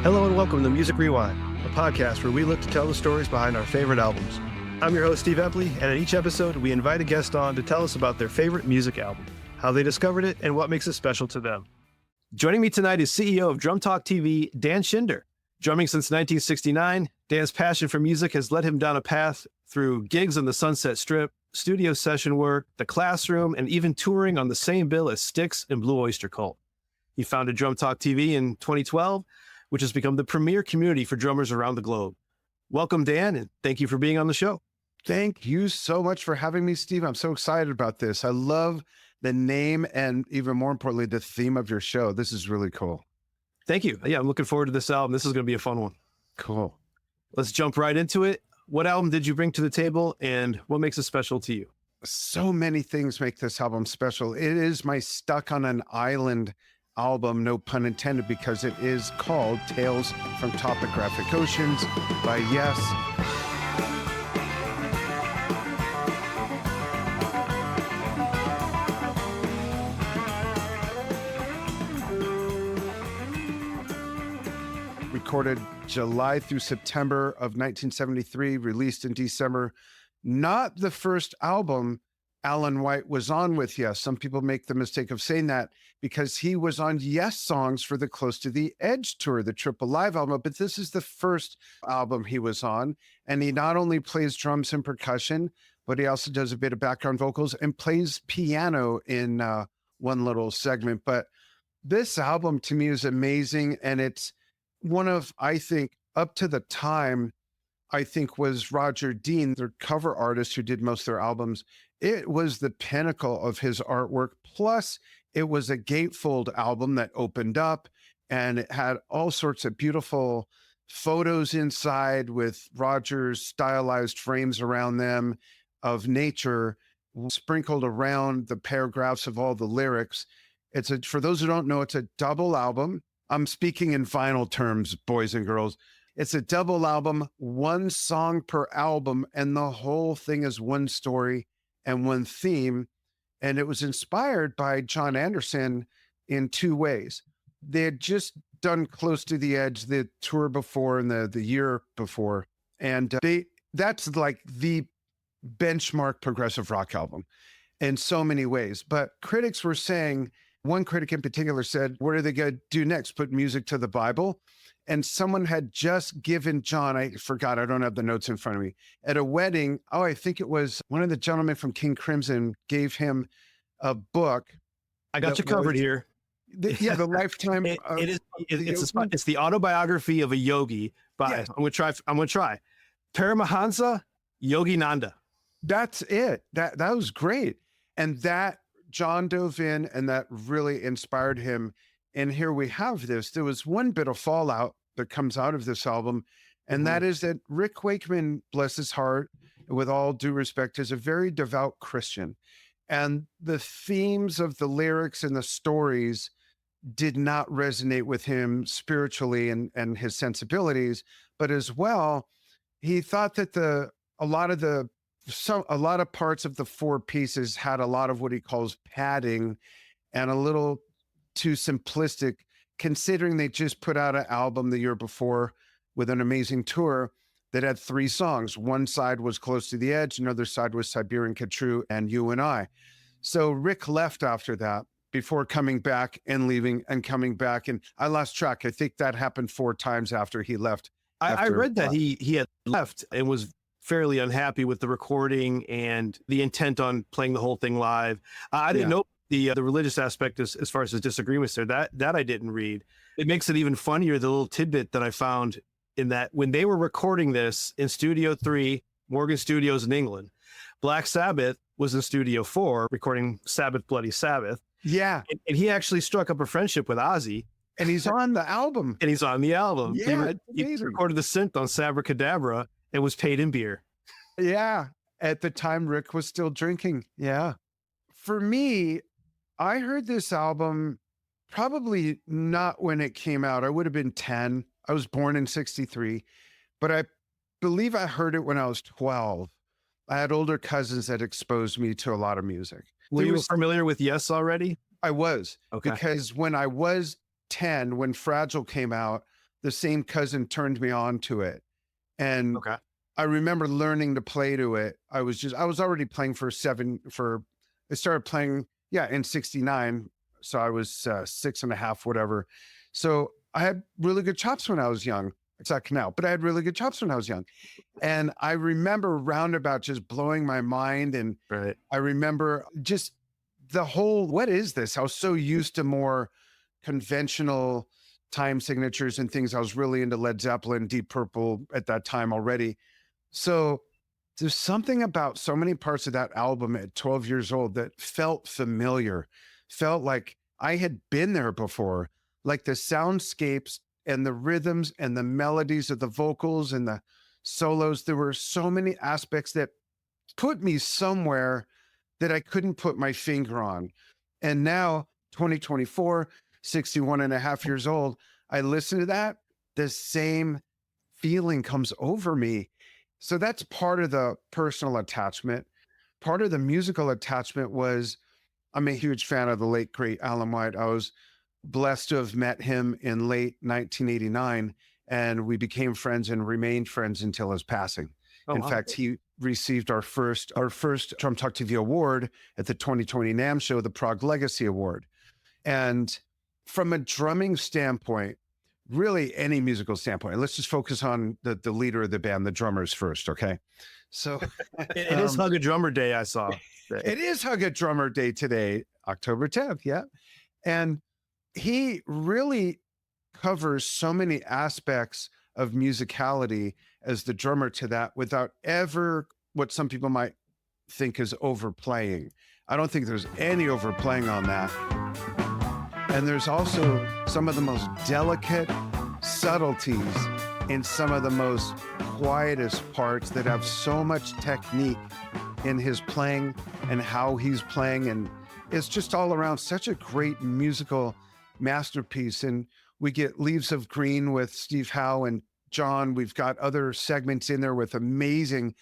Hello and welcome to Music Rewind, a podcast where we look to tell the stories behind our favorite albums. I'm your host, Steve Epley, and in each episode, we invite a guest on to tell us about their favorite music album, how they discovered it, and what makes it special to them. Joining me tonight is CEO of Talk TV, Dan Shinder. Drumming since 1969, Dan's passion for music has led him down a path through gigs on the Sunset Strip, studio session work, the classroom, and even touring on the same bill as Styx and Blue Oyster Cult. He founded Talk TV in 2012, which has become the premier community for drummers around the globe. Welcome, Dan, and thank you for being on the show. Thank you so much for having me, Steve. I'm so excited about this. I love the name and even more importantly, the theme of your show. This is really cool. Thank you. Yeah, I'm looking forward to this album. This is going to be a fun one. Cool. Let's jump right into it. What album did you bring to the table and what makes it special to you? So many things make this album special. It is my Stuck on an Island album, no pun intended, because it is called Tales from Topographic Oceans by Yes. Recorded July through September of 1973, released in December. Not the first album Alan White was on with Yes. Some people make the mistake of saying that because he was on Yes songs for the Close to the Edge tour, the Triple Live album, but this is the first album he was on. And he not only plays drums and percussion, but he also does a bit of background vocals and plays piano in one little segment. But this album to me is amazing. And it's one of, I think, up to the time, I think was Roger Dean, their cover artist who did most of their albums. It was the pinnacle of his artwork. Plus, it was a gatefold album that opened up and it had all sorts of beautiful photos inside with Roger's stylized frames around them of nature sprinkled around the paragraphs of all the lyrics. For those who don't know, it's a double album. I'm speaking in vinyl terms, boys and girls. It's a double album, one song per album, and the whole thing is one story and one theme. And it was inspired by John Anderson in two ways. They had just done Close to the Edge, the tour before and the year before. And that's like the benchmark progressive rock album in so many ways. But critics were saying, one critic in particular said, what are they going to do next? Put music to the Bible? And someone had just given John, I forgot, I don't have the notes in front of me, at a wedding. Oh, I think it was one of the gentlemen from King Crimson gave him a book. I got you covered here. The lifetime. It's the autobiography of a yogi by, yeah. I'm going to try. Paramahansa Yoginanda. That's it. That was great. And that John dove in and that really inspired him. And here we have this. There was one bit of fallout that comes out of this album, and that is that Rick Wakeman, bless his heart, with all due respect, is a very devout Christian. And the themes of the lyrics and the stories did not resonate with him spiritually and his sensibilities, but as well, he thought that a lot of parts of the four pieces had a lot of what he calls padding and a little too simplistic, considering they just put out an album the year before with an amazing tour that had three songs. One side was Close to the Edge, another side was Siberian Khatru and You and I. So Rick left after that before coming back and leaving and coming back. And I lost track. I think that happened 4 times after he left. I read that he had left and was fairly unhappy with the recording and the intent on playing the whole thing live. I didn't know the religious aspect as far as his disagreements there. That I didn't read. It makes it even funnier, the little tidbit that I found in that when they were recording this in Studio 3, Morgan Studios in England, Black Sabbath was in Studio 4 recording Sabbath Bloody Sabbath. Yeah. And he actually struck up a friendship with Ozzy. And he's on the album. Yeah, he recorded the synth on Sabracadabra and was paid in beer. Yeah. At the time, Rick was still drinking. Yeah. For me, I heard this album probably not when it came out. I would have been 10. I was born in 63, but I believe I heard it when I was 12. I had older cousins that exposed me to a lot of music. Were you familiar with Yes already? I was. Okay. Because when I was 10, when Fragile came out, the same cousin turned me on to it. And Okay. I remember learning to play to it. I was already playing I started playing, in 69. So I was 6.5, whatever. So I had really good chops when I was young. Suck now, but I had really good chops when I was young. And I remember Roundabout just blowing my mind. And Right. I remember just the whole, what is this? I was so used to more conventional time signatures and things. I was really into Led Zeppelin, Deep Purple at that time already. So there's something about so many parts of that album at 12 years old that felt familiar, felt like I had been there before, like the soundscapes and the rhythms and the melodies of the vocals and the solos. There were so many aspects that put me somewhere that I couldn't put my finger on. And now, 2024, 61 and a half years old, I listen to that, the same feeling comes over me. So that's part of the personal attachment. Part of the musical attachment was I'm a huge fan of the late, great Alan White. I was blessed to have met him in late 1989, and we became friends and remained friends until his passing. Oh, In wow. fact, he received our first From Talk TV award at the 2020 NAMM show, the Prague Legacy Award. And from a drumming standpoint, really any musical standpoint, let's just focus on the leader of the band, the drummers first, okay? So It is Hug a Drummer Day, I saw. it is Hug a Drummer Day today, October 10th, yeah. And he really covers so many aspects of musicality as the drummer to that without ever what some people might think is overplaying. I don't think there's any overplaying on that. And there's also some of the most delicate subtleties in some of the most quietest parts that have so much technique in his playing and how he's playing. And it's just all around such a great musical masterpiece. And we get Leaves of Green with Steve Howe and John. We've got other segments in there with amazing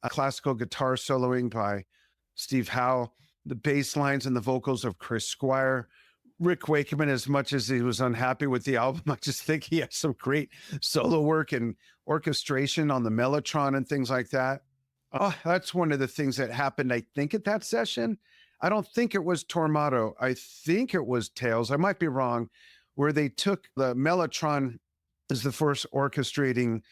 classical guitar soloing by Steve Howe, the bass lines and the vocals of Chris Squire. Rick Wakeman, as much as he was unhappy with the album, I just think he has some great solo work and orchestration on the Mellotron and things like that. Oh, that's one of the things that happened, I think, at that session. I don't think it was Tormato. I think it was Tails. I might be wrong, where they took the Mellotron as the first orchestrating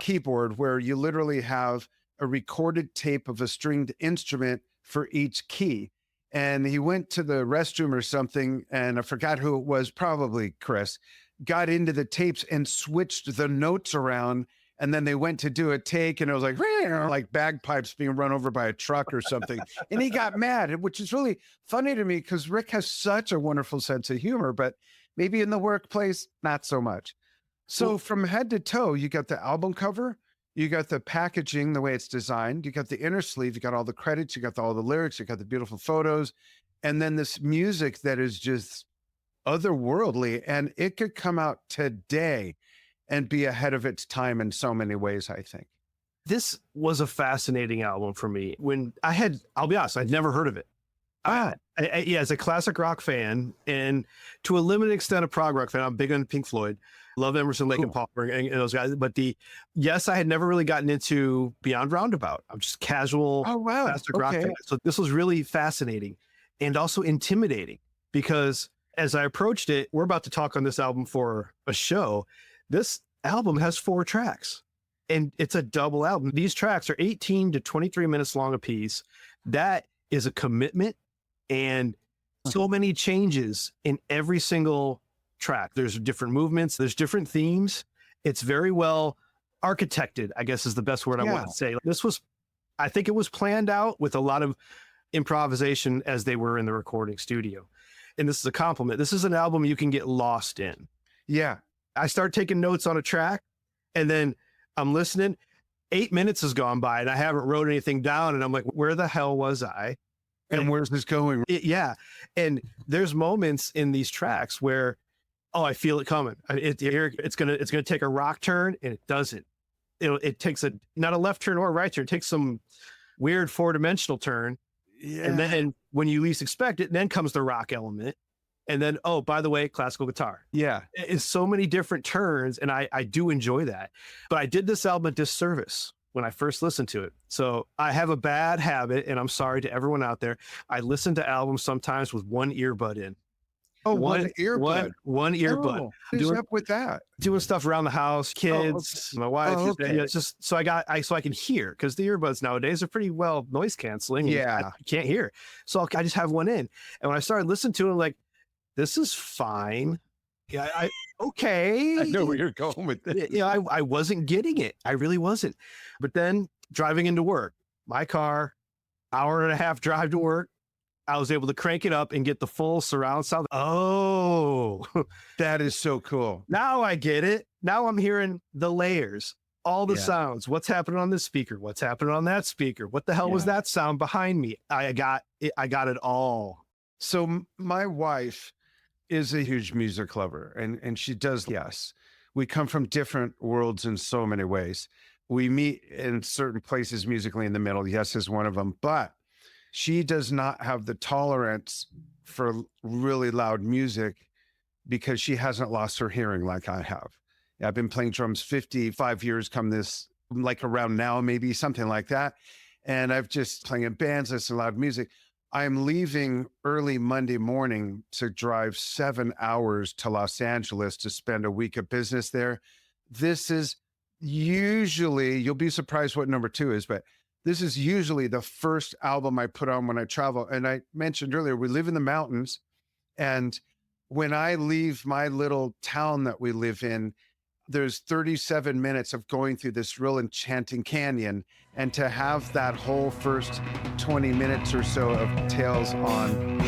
keyboard, where you literally have a recorded tape of a stringed instrument for each key. And he went to the restroom or something, and I forgot who it was, probably Chris, got into the tapes and switched the notes around. And then they went to do a take, and it was like bagpipes being run over by a truck or something. And he got mad, which is really funny to me because Rick has such a wonderful sense of humor, but maybe in the workplace, not so much. So from head to toe, you got the album cover, you got the packaging, the way it's designed, you got the inner sleeve, you got all the credits, you got all the lyrics, you got the beautiful photos, and then this music that is just otherworldly. And it could come out today and be ahead of its time in so many ways, I think. This was a fascinating album for me. I'll be honest, I'd never heard of it. As a classic rock fan, and to a limited extent a prog rock fan, I'm big on Pink Floyd, love Emerson, Lake and Palmer and those guys. But I had never really gotten into Beyond Roundabout. I'm just casual classic rock fan. So this was really fascinating and also intimidating because as I approached it, we're about to talk on this album for a show. This album has 4 tracks and it's a double album. These tracks are 18 to 23 minutes long a piece. That is a commitment and so many changes in every single track. There's different movements, there's different themes. It's very well architected, I guess is the best word I want to say. I think it was planned out with a lot of improvisation as they were in the recording studio. And this is a compliment. This is an album you can get lost in. Yeah. I start taking notes on a track and then I'm listening. 8 minutes has gone by and I haven't wrote anything down. And I'm like, where the hell was I? And where's this going? And there's moments in these tracks where, I feel it coming. It's gonna take a rock turn and it doesn't. It takes not a left turn or a right turn. It takes some weird 4-dimensional turn. Yeah. And then when you least expect it, then comes the rock element. And then, oh, by the way, classical guitar. Yeah. It's so many different turns, and I do enjoy that. But I did this album a disservice when I first listened to it. So I have a bad habit, and I'm sorry to everyone out there. I listen to albums sometimes with one earbud in. Oh, one earbud. One earbud. Oh, what's up with that? Doing stuff around the house, kids, my wife. Okay. It's just so I can hear, because the earbuds nowadays are pretty well noise canceling. Yeah, I can't hear. So I just have one in. And when I started listening to it, I'm like, this is fine. Yeah, okay. I know where you're going with this. I wasn't getting it. I really wasn't. But then driving into work, my car, hour and a half drive to work, I was able to crank it up and get the full surround sound. Oh, that is so cool. Now I get it. Now I'm hearing the layers, all the Yeah. sounds. What's happening on this speaker? What's happening on that speaker? What the hell was that sound behind me? I got it all. So my wife is a huge music lover, and she does. Yes, we come from different worlds in so many ways. We meet in certain places musically in the middle. Yes, is one of them, but she does not have the tolerance for really loud music because she hasn't lost her hearing like I have. I've been playing drums 55 years come this, like around now, maybe something like that. And I've just playing in bands, listening to loud music. I'm leaving early Monday morning to drive 7 hours to Los Angeles to spend a week of business there. This is usually, you'll be surprised what number 2 is, but this is usually the first album I put on when I travel. And I mentioned earlier, we live in the mountains. And when I leave my little town that we live in, there's 37 minutes of going through this real enchanting canyon. And to have that whole first 20 minutes or so of tales on.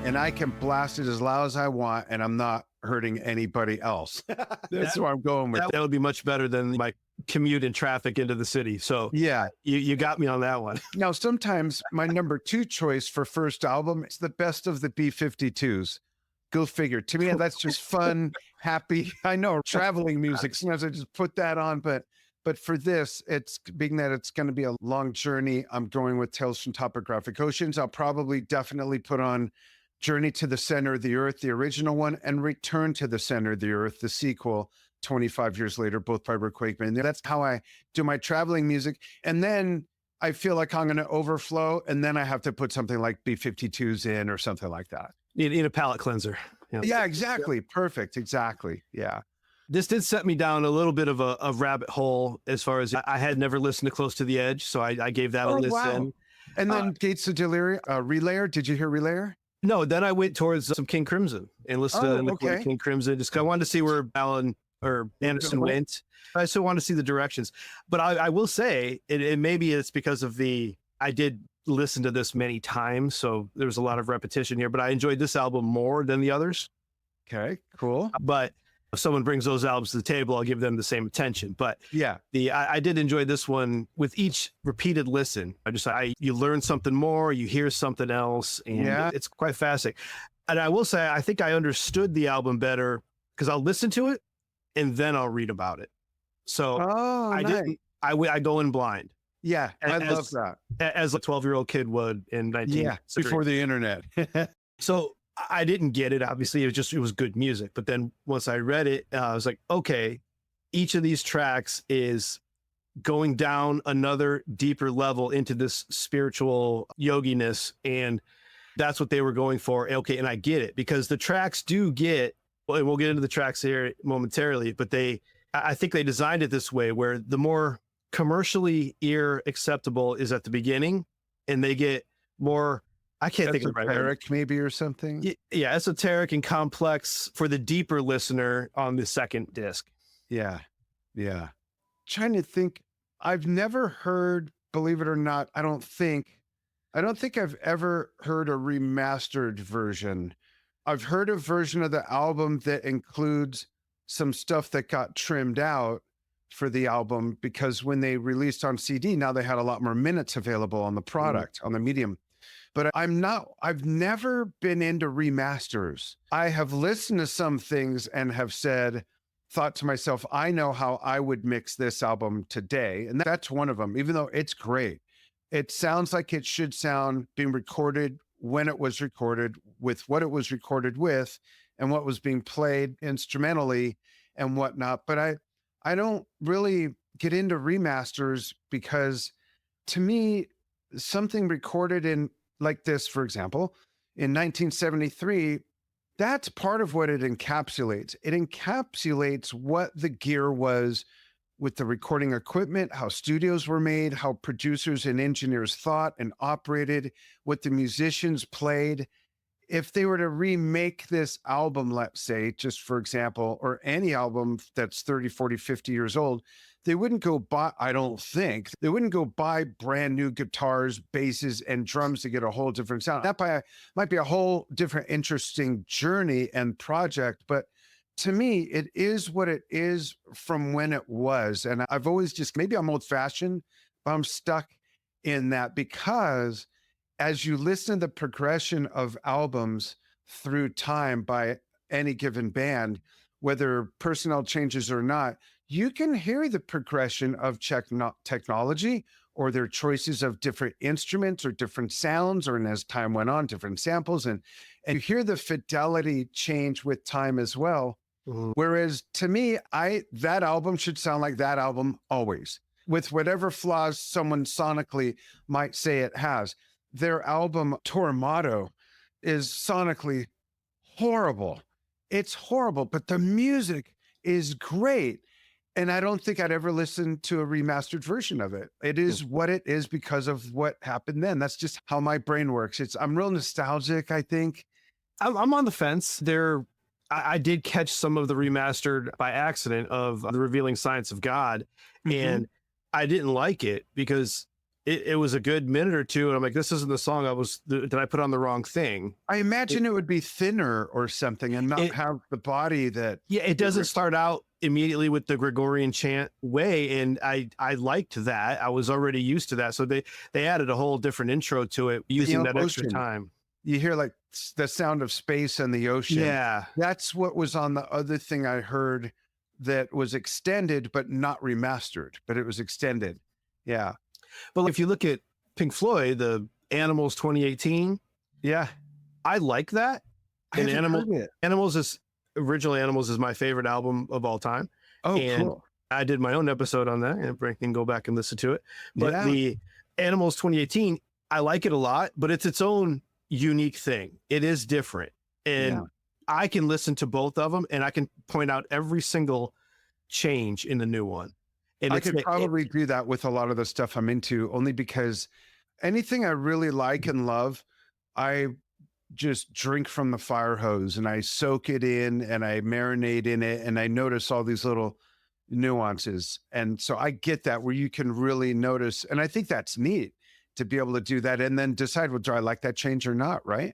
And I can blast it as loud as I want, and I'm not hurting anybody else. That's where I'm going with that. That would be much better than my commute in traffic into the city. So yeah, you got me on that one. Now, sometimes my number 2 choice for first album is the best of the B-52s. Go figure. To me, that's just fun, happy. I know traveling music. Sometimes I just put that on, but for this, it's being that it's going to be a long journey. I'm going with Tales from Topographic Oceans. I'll probably definitely put on Journey to the Center of the Earth, the original one, and Return to the Center of the Earth, the sequel, 25 years later, both by Rick Wakeman. That's how I do my traveling music. And then I feel like I'm going to overflow, and then I have to put something like B-52s in or something like that. Need a palate cleanser. Yeah, exactly. Yeah. Perfect. Exactly. Yeah. This did set me down a little bit of a rabbit hole as far as I had never listened to Close to the Edge. So I gave that a listen. Wow. And then Gates of Delirium, Relayer. Did you hear Relayer? No, then I went towards some King Crimson and listened to King Crimson. Just I wanted to see where Alan or Anderson went. I still wanted to see the directions. But I will say, it maybe it's because of I did listen to this many times, so there's a lot of repetition here, but I enjoyed this album more than the others. Okay, cool. But if someone brings those albums to the table, I'll give them the same attention. But yeah, I did enjoy this one with each repeated listen. You learn something more, you hear something else, and it's quite fascinating. And I will say, I think I understood the album better because I'll listen to it and then I'll read about it. So I go in blind. Yeah, I love that. As a 12-year-old kid would in 19. Yeah, before the internet. So I didn't get it. Obviously, it was good music. But then once I read it, I was like, okay, each of these tracks is going down another deeper level into this spiritual yoginess. And that's what they were going for. Okay, and I get it because the tracks do get, and we'll get into the tracks here momentarily, but I think they designed it this way where the more commercially ear acceptable is at the beginning, and they get more, I can't think of the right word. Maybe or something. Yeah, esoteric and complex for the deeper listener on the second disc. Yeah. Trying to think. I've never heard, believe it or not, I don't think I've ever heard a remastered version. I've heard a version of the album that includes some stuff that got trimmed out for the album because when they released on CD, now they had a lot more minutes available on the product, on the medium. But I've never been into remasters. I have listened to some things and have said, thought to myself, I know how I would mix this album today. And that's one of them, even though it's great. It sounds like it should sound being recorded when it was recorded, with what it was recorded with, and what was being played instrumentally and whatnot. But I don't really get into remasters because to me, something recorded in like this, for example, in 1973, that's part of what it encapsulates. It encapsulates what the gear was with the recording equipment, how studios were made, how producers and engineers thought and operated, what the musicians played. If they were to remake this album, let's say, just for example, or any album that's 30, 40, 50 years old, they wouldn't go buy, I don't think, they wouldn't go buy brand new guitars, basses, and drums to get a whole different sound. Might be a whole different interesting journey and project, but to me, it is what it is from when it was. And I've always just, maybe I'm old fashioned, but I'm stuck in that because as you listen to the progression of albums through time by any given band, whether personnel changes or not, you can hear the progression of technology or their choices of different instruments or different sounds, or, and as time went on, different samples. And you hear the fidelity change with time as well. Mhm. Whereas to me, that album should sound like that album always, with whatever flaws someone sonically might say it has. Their album Tormato is sonically horrible. It's horrible, but the music is great. And I don't think I'd ever listen to a remastered version of it. It is what it is because of what happened then. That's just how my brain works. I'm real nostalgic, I think. I'm on the fence. I did catch some of the remastered by accident of The Revealing Science of God, and I didn't like it because it was a good minute or two, and I'm like, this isn't the song did I put on the wrong thing? I imagine it would be thinner or something and not have the body that... Yeah, it doesn't start out immediately with the Gregorian chant way, and I liked that. I was already used to that, so they added a whole different intro to it using that extra time. You hear like the sound of space and the ocean. Yeah. That's what was on the other thing I heard that was extended, but not remastered, but it was extended. Yeah. But if you look at Pink Floyd, the Animals 2018, yeah, I like that. And Original Animals is my favorite album of all time. Oh, and cool. I did my own episode on that, and everybody can go back and listen to it. But the Animals 2018, I like it a lot, but it's its own unique thing. It is different. And I can listen to both of them, and I can point out every single change in the new one. And I could probably do that with a lot of the stuff I'm into, only because anything I really like and love, I just drink from the fire hose and I soak it in and I marinate in it and I notice all these little nuances. And so I get that, where you can really notice. And I think that's neat to be able to do that and then decide, well, do I like that change or not? Right.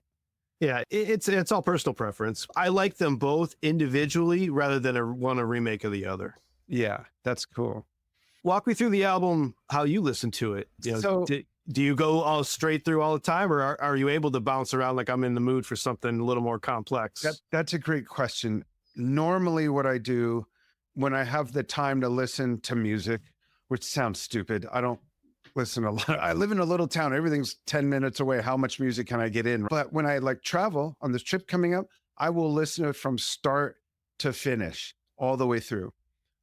Yeah, it's all personal preference. I like them both individually rather than a remake of the other. Yeah, that's cool. Walk me through the album, how you listen to it. So, do you go all straight through all the time, or are you able to bounce around like I'm in the mood for something a little more complex? That's a great question. Normally what I do when I have the time to listen to music, which sounds stupid, I don't listen a lot. I live in a little town. Everything's 10 minutes away. How much music can I get in? But when I travel on this trip coming up, I will listen to it from start to finish all the way through.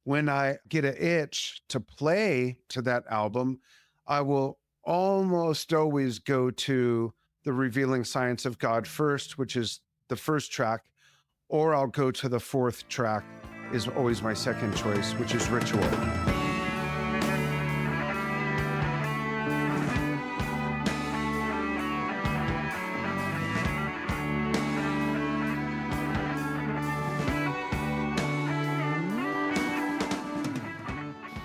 When I get an itch to play to that album, I will almost always go to The Revealing Science of God first, which is the first track, or I'll go to the fourth track, is always my second choice, which is Ritual.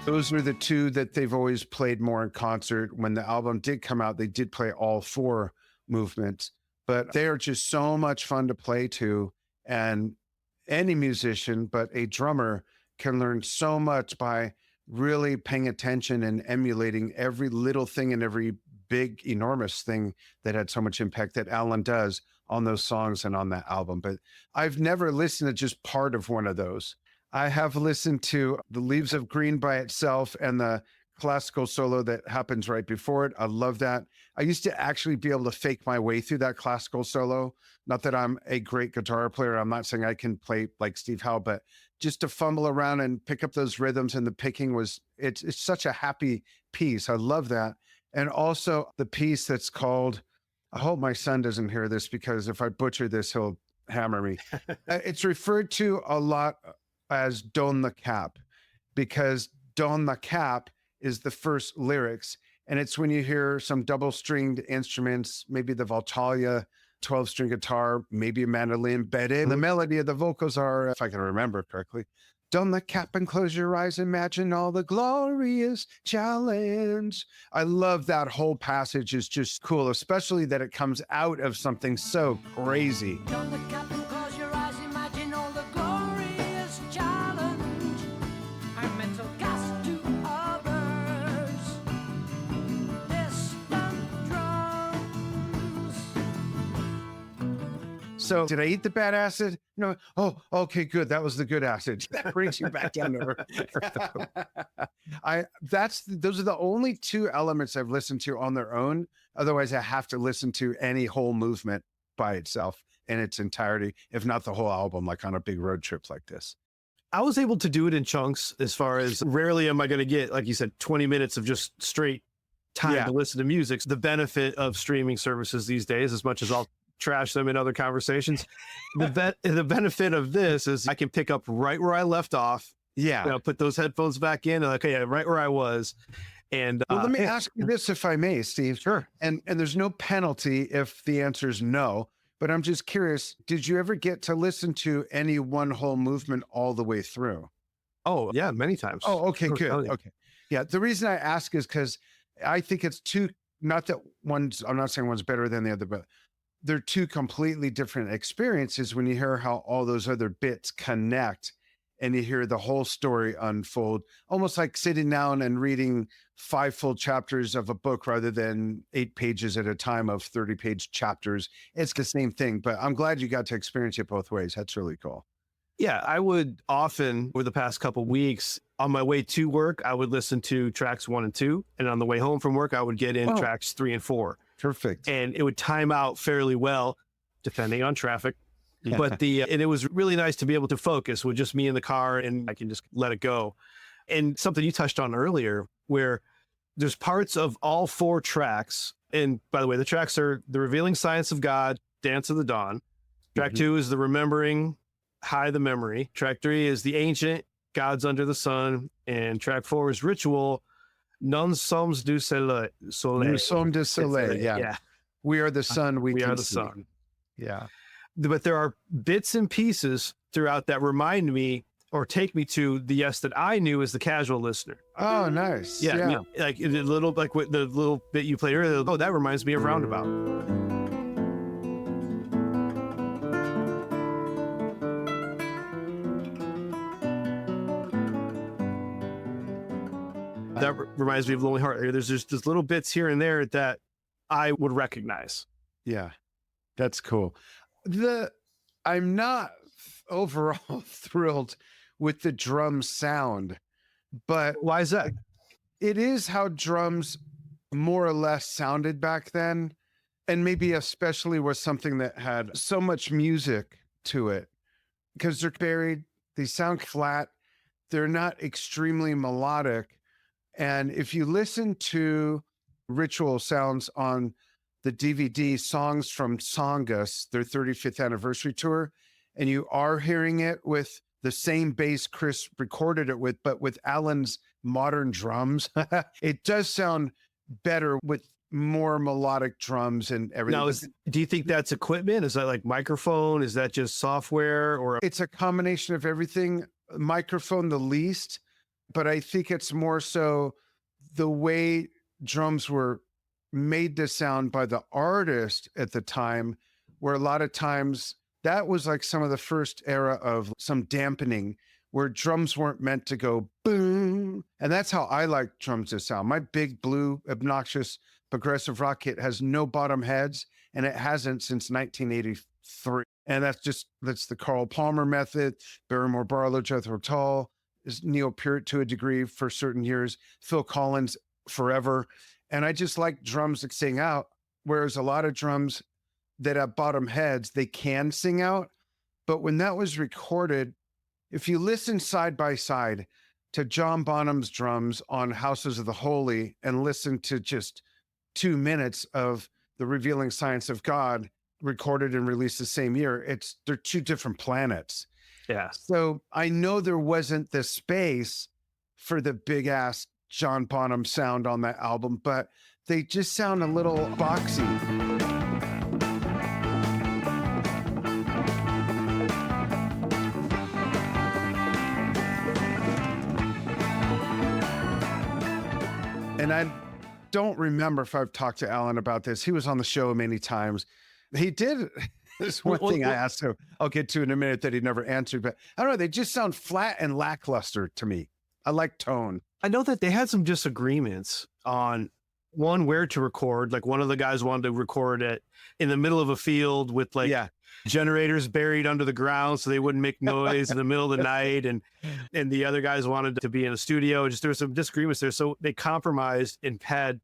Those are the two that they've always played more in concert. When the album did come out, they did play all four movements, but they are just so much fun to play to. And any musician, but a drummer, can learn so much by really paying attention and emulating every little thing and every big, enormous thing that had so much impact that Alan does on those songs and on that album. But I've never listened to just part of one of those. I have listened to The Leaves of Green by itself and the classical solo that happens right before it. I love that. I used to actually be able to fake my way through that classical solo. Not that I'm a great guitar player. I'm not saying I can play like Steve Howe, but just to fumble around and pick up those rhythms, and the picking it's such a happy piece. I love that. And also the piece that's called, I hope my son doesn't hear this because if I butcher this, he'll hammer me. It's referred to a lot as Don the Cap, because Don the Cap is the first lyrics. And it's when you hear some double stringed instruments, maybe the Valtalia 12-string guitar, maybe a mandolin, but in the melody of the vocals are, if I can remember correctly, don the cap and close your eyes, imagine all the glorious challenge. I love that whole passage. Is just cool, especially that it comes out of something so crazy. Don the cap and close your eyes, imagine all the glorious challenge. Our mental gas to others. Distant drums. So did I eat the bad acid? No. Oh, okay, good. That was the good acid. That brings you back down to earth. Those are the only two elements I've listened to on their own. Otherwise, I have to listen to any whole movement by itself in its entirety, if not the whole album, like on a big road trip like this. I was able to do it in chunks, as far as rarely am I going to get, like you said, 20 minutes of just straight time to listen to music. The benefit of streaming services these days, as much as I'll trash them in other conversations, the benefit of this is I can pick up right where I left off. Yeah. Put those headphones back in, and okay, right where I was. And well, let me ask you this, if I may, Steve. Sure. And there's no penalty if the answer is no, but I'm just curious, did you ever get to listen to any one whole movement all the way through? Oh, yeah, many times. Oh, okay, good. Oh, yeah. Okay. Yeah. The reason I ask is because I think it's not that one's, I'm not saying one's better than the other, but they're two completely different experiences when you hear how all those other bits connect and you hear the whole story unfold, almost like sitting down and reading 5 full chapters of a book rather than 8 pages at a time of 30-page chapters. It's the same thing, but I'm glad you got to experience it both ways. That's really cool. Yeah, I would often, over the past couple of weeks, on my way to work, I would listen to tracks 1 and 2. And on the way home from work, I would get in tracks 3 and 4. Perfect. And it would time out fairly well, depending on traffic. Yeah. But and it was really nice to be able to focus with just me in the car, and I can just let it go. And something you touched on earlier, where there's parts of all 4 tracks. And by the way, the tracks are The Revealing Science of God, Dance of the Dawn. Track 2 is The Remembering, High the Memory. Track 3 is The Ancient, Gods Under the Sun. And track 4 is Ritual, Non sommes du soleil. Nous sommes du soleil. Yeah. We are the sun. We are the sun. Yeah. But there are bits and pieces throughout that remind me or take me to the Yes that I knew as the casual listener. Oh, nice. Yeah. I mean, like the little bit you played earlier. Oh, that reminds me of Roundabout. That reminds me of Lonely Heart. There's just little bits here and there that I would recognize. Yeah, that's cool. I'm not overall thrilled with the drum sound, but why is that? It is how drums more or less sounded back then, and maybe especially was something that had so much music to it, because they're buried, they sound flat, they're not extremely melodic. And if you listen to Ritual sounds on the DVD Songs from Songus, their 35th anniversary tour, and you are hearing it with the same bass Chris recorded it with, but with Alan's modern drums, it does sound better with more melodic drums and everything. Now, do you think that's equipment? Is that like microphone? Is that just software? Or it's a combination of everything. Microphone the least, but I think it's more so the way drums were made to sound by the artist at the time, where a lot of times that was like some of the first era of some dampening, where drums weren't meant to go boom. And that's how I like drums to sound. My big blue obnoxious progressive rock kit has no bottom heads, and it hasn't since 1983. And that's the Carl Palmer method. Barrymore Barlow, Jethro Tull, is Neil Peart to a degree for certain years, Phil Collins forever. And I just like drums that sing out, whereas a lot of drums that have bottom heads, they can sing out. But when that was recorded, if you listen side by side to John Bonham's drums on Houses of the Holy and listen to just 2 minutes of The Revealing Science of God, recorded and released the same year, they're two different planets. Yeah. So I know there wasn't the space for the big ass John Bonham sound on that album, but they just sound a little boxy. And I don't remember if I've talked to Alan about this. He was on the show many times. He did. This one thing I asked him, I'll get to in a minute, that he never answered, but I don't know. They just sound flat and lackluster to me. I like tone. I know that they had some disagreements on one, where to record. Like one of the guys wanted to record it in the middle of a field with generators buried under the ground so they wouldn't make noise in the middle of the night. And the other guys wanted to be in a studio. Just there were some disagreements there. So they compromised and had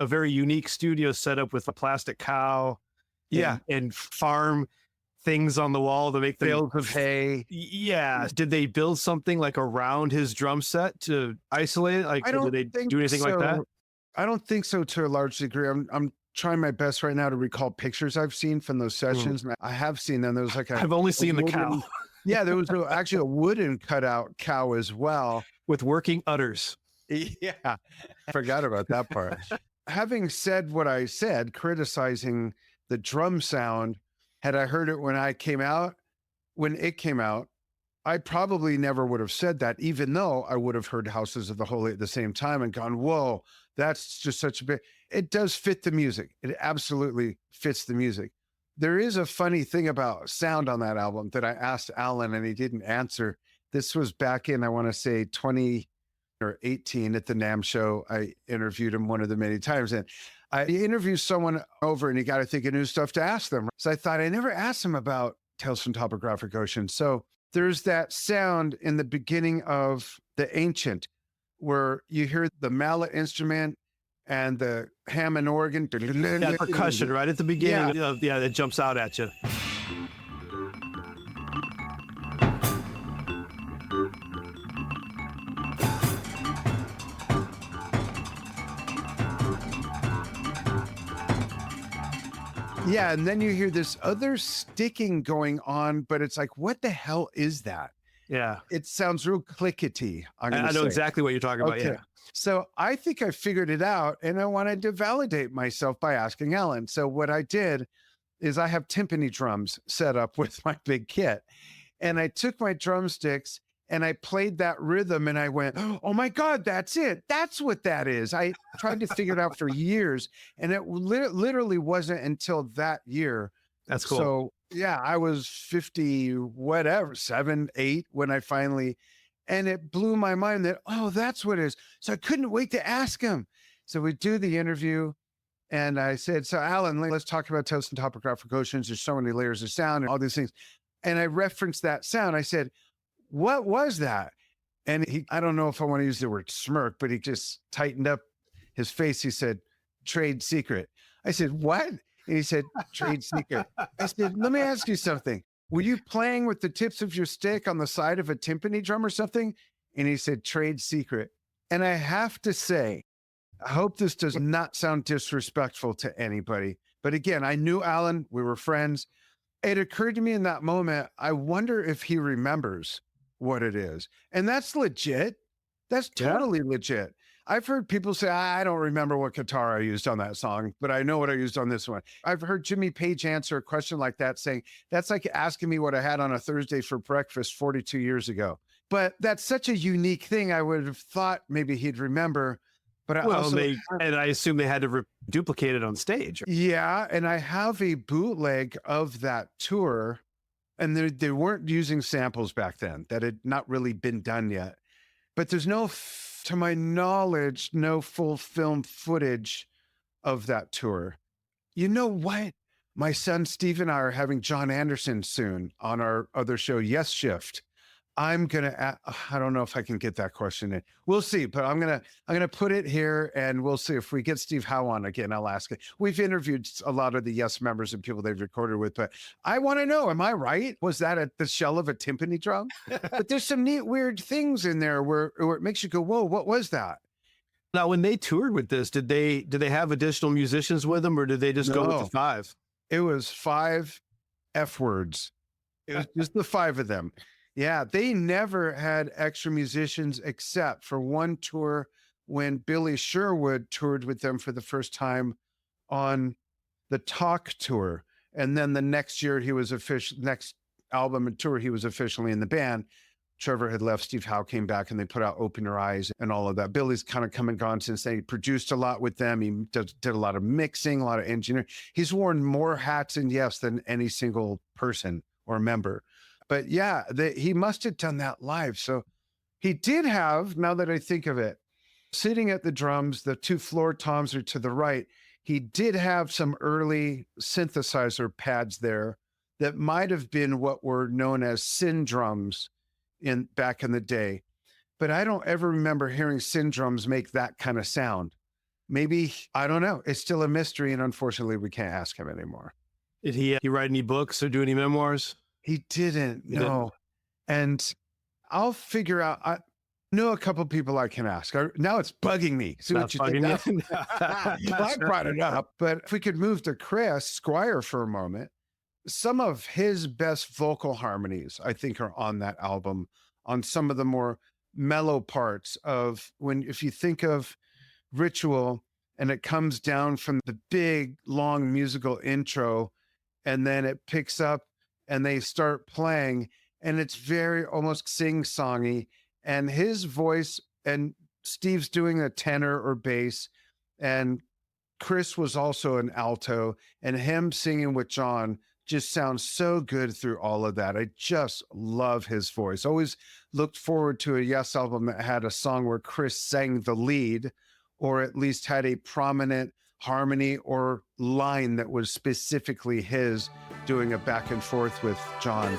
a very unique studio set up with a plastic cow. And farm things on the wall to make the bales of hay. Yeah. Did they build something like around his drum set to isolate it? Like, did they do anything like that? I don't think so, to a large degree. I'm trying my best right now to recall pictures I've seen from those sessions. I have seen them. There was like I've only seen the cow. Yeah, there was actually a wooden cutout cow as well. With working udders. Yeah, I forgot about that part. Having said what I said, criticizing the drum sound, had I heard it when it came out, I probably never would have said that, even though I would have heard Houses of the Holy at the same time and gone, whoa, that's just such a big, it does fit the music. It absolutely fits the music. There is a funny thing about sound on that album that I asked Alan and he didn't answer. This was back in, I want to say 2018 at the NAMM show. I interviewed him one of the many times, and I interviewed someone over and he got to think of new stuff to ask them. So I thought I never asked him about Tales from Topographic Oceans. So there's that sound in the beginning of The Ancient where you hear the mallet instrument and the Hammond organ. That percussion right at the beginning. Yeah, that jumps out at you. Yeah, and then you hear this other sticking going on, but it's like, what the hell is that? Yeah. It sounds real clickety. I know exactly what you're talking about. Yeah. So I think I figured it out, and I wanted to validate myself by asking Alan. So what I did is I have timpani drums set up with my big kit, and I took my drumsticks and I played that rhythm and I went, oh my God, that's it. That's what that is. I tried to figure it out for years, and it literally wasn't until that year. That's cool. So yeah, I was 50, whatever, 7, 8 when I finally, and it blew my mind that, oh, that's what it is. So I couldn't wait to ask him. So we do the interview and I said, so Alan, let's talk about Tales from Topographic Oceans. There's so many layers of sound and all these things. And I referenced that sound. I said, what was that? And I don't know if I want to use the word smirk, but he just tightened up his face. He said, trade secret. I said, what? And he said, trade secret. I said, let me ask you something. Were you playing with the tips of your stick on the side of a timpani drum or something? And he said, trade secret. And I have to say, I hope this does not sound disrespectful to anybody. But again, I knew Alan, we were friends. It occurred to me in that moment, I wonder if he remembers what it is. And that's legit. That's totally legit. I've heard people say, I don't remember what guitar I used on that song, but I know what I used on this one. I've heard Jimmy Page answer a question like that saying, that's like asking me what I had on a Thursday for breakfast 42 years ago. But that's such a unique thing. I would have thought maybe he'd remember. But I assume they had to duplicate it on stage. Yeah. And I have a bootleg of that tour, and they weren't using samples back then. That had not really been done yet. But there's to my knowledge, no full film footage of that tour. You know what? My son Steve and I are having John Anderson soon on our other show, Yes Shift. I'm gonna. I don't know if I can get that question in. We'll see, but I'm gonna put it here, and we'll see if we get Steve Howe on again. I'll ask it. We've interviewed a lot of the Yes members and people they've recorded with, but I want to know: am I right? Was that the shell of a timpani drum? But there's some neat, weird things in there where it makes you go, "Whoa, what was that?" Now, when they toured with this, did they have additional musicians with them, or did they just go with the 5? It was 5 F words. It was just the 5 of them. Yeah, they never had extra musicians except for one tour when Billy Sherwood toured with them for the first time on the Talk tour. And then the next year next album and tour, he was officially in the band. Trevor had left, Steve Howe came back, and they put out Open Your Eyes and all of that. Billy's kind of come and gone since then. He produced a lot with them. He did a lot of mixing, a lot of engineering. He's worn more hats in Yes than any single person or member. But yeah, he must have done that live. So he did have, now that I think of it, sitting at the drums, the 2 floor toms are to the right. He did have some early synthesizer pads there that might have been what were known as Syn drums back in the day. But I don't ever remember hearing Syn drums make that kind of sound. Maybe, I don't know. It's still a mystery, and unfortunately, we can't ask him anymore. Did he write any books or do any memoirs? He didn't, no. And I'll figure out, I know a couple people I can ask. Now it's bugging me. See what you think? I brought it up, but if we could move to Chris Squire for a moment, some of his best vocal harmonies, I think, are on that album, on some of the more mellow parts of if you think of Ritual and it comes down from the big, long musical intro, and then it picks up and they start playing, and it's very almost sing-songy, and his voice, and Steve's doing a tenor or bass, and Chris was also an alto, and him singing with John just sounds so good through all of that. I just love his voice. Always looked forward to a Yes album that had a song where Chris sang the lead, or at least had a prominent harmony or line that was specifically his, doing a back and forth with John.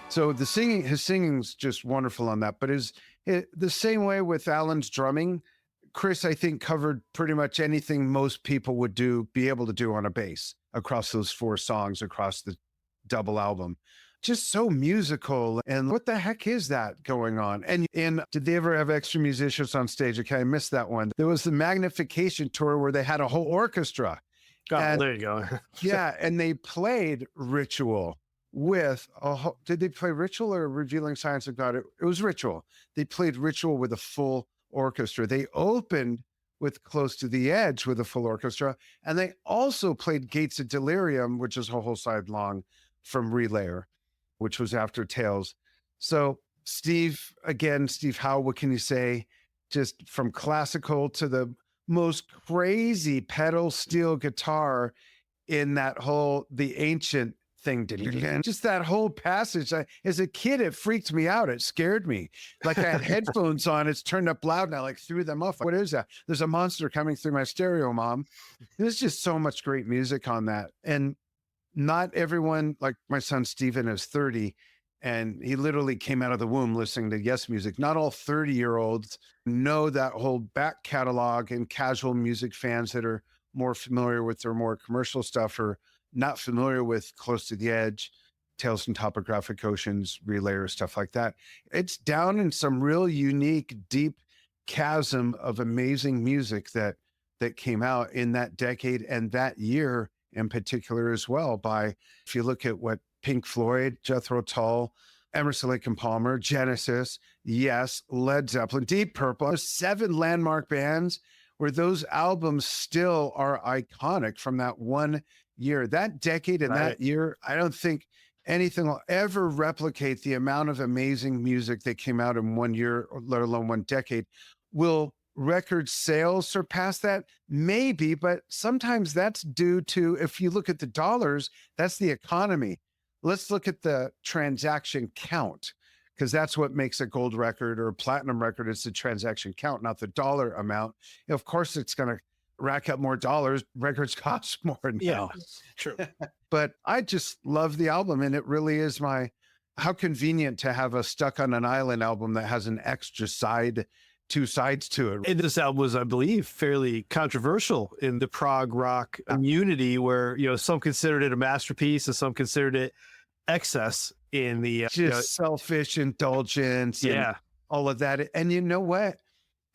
So his singing's just wonderful on that. But the same way with Alan's drumming, Chris, I think, covered pretty much anything most people would be able to do on a bass across those 4 songs, across the double album. Just so musical. And what the heck is that going on? And did they ever have extra musicians on stage? Okay, I missed that one. There was the Magnification tour where they had a whole orchestra. Oh, there you go. Yeah, and they played Ritual with did they play Ritual or Revealing Science of God? It was Ritual. They played Ritual with a full orchestra. They opened with Close to the Edge with a full orchestra, and they also played Gates of Delirium, which is a whole side long from Relayer, which was after Tales. So Steve Howe, what can you say? Just from classical to the most crazy pedal steel guitar in the ancient thing. Just that whole passage. As a kid, it freaked me out. It scared me. Like I had headphones on, it's turned up loud, and I threw them off. What is that? There's a monster coming through my stereo, Mom. There's just so much great music on that. And not everyone, like my son Steven is 30, and he literally came out of the womb listening to Yes music. Not all 30-year-olds know that whole back catalog, and casual music fans that are more familiar with their more commercial stuff are not familiar with Close to the Edge, Tales from Topographic Oceans, Relayer, stuff like that. It's down in some real unique, deep chasm of amazing music that came out in that decade and that year in particular as well. If you look at what Pink Floyd, Jethro Tull, Emerson, Lake and Palmer, Genesis, Yes, Led Zeppelin, Deep Purple, 7 landmark bands where those albums still are iconic from that one year, that decade and that year. I don't think anything will ever replicate the amount of amazing music that came out in one year, let alone one decade. Will record sales surpass that? Maybe, but sometimes that's due to, if you look at the dollars, that's the economy. Let's look at the transaction count, because that's what makes a gold record or a platinum record. It's the transaction count, not the dollar amount. Of course, it's going to rack up more dollars. Records cost more now. Yeah, true. But I just love the album, and it really is how convenient to have a Stuck on an Island album that has an extra side, 2 sides to it. And this album was, I believe, fairly controversial in the prog rock community, where, you know, some considered it a masterpiece and some considered it excess in the Just selfish indulgence. Yeah. And all of that. And you know what?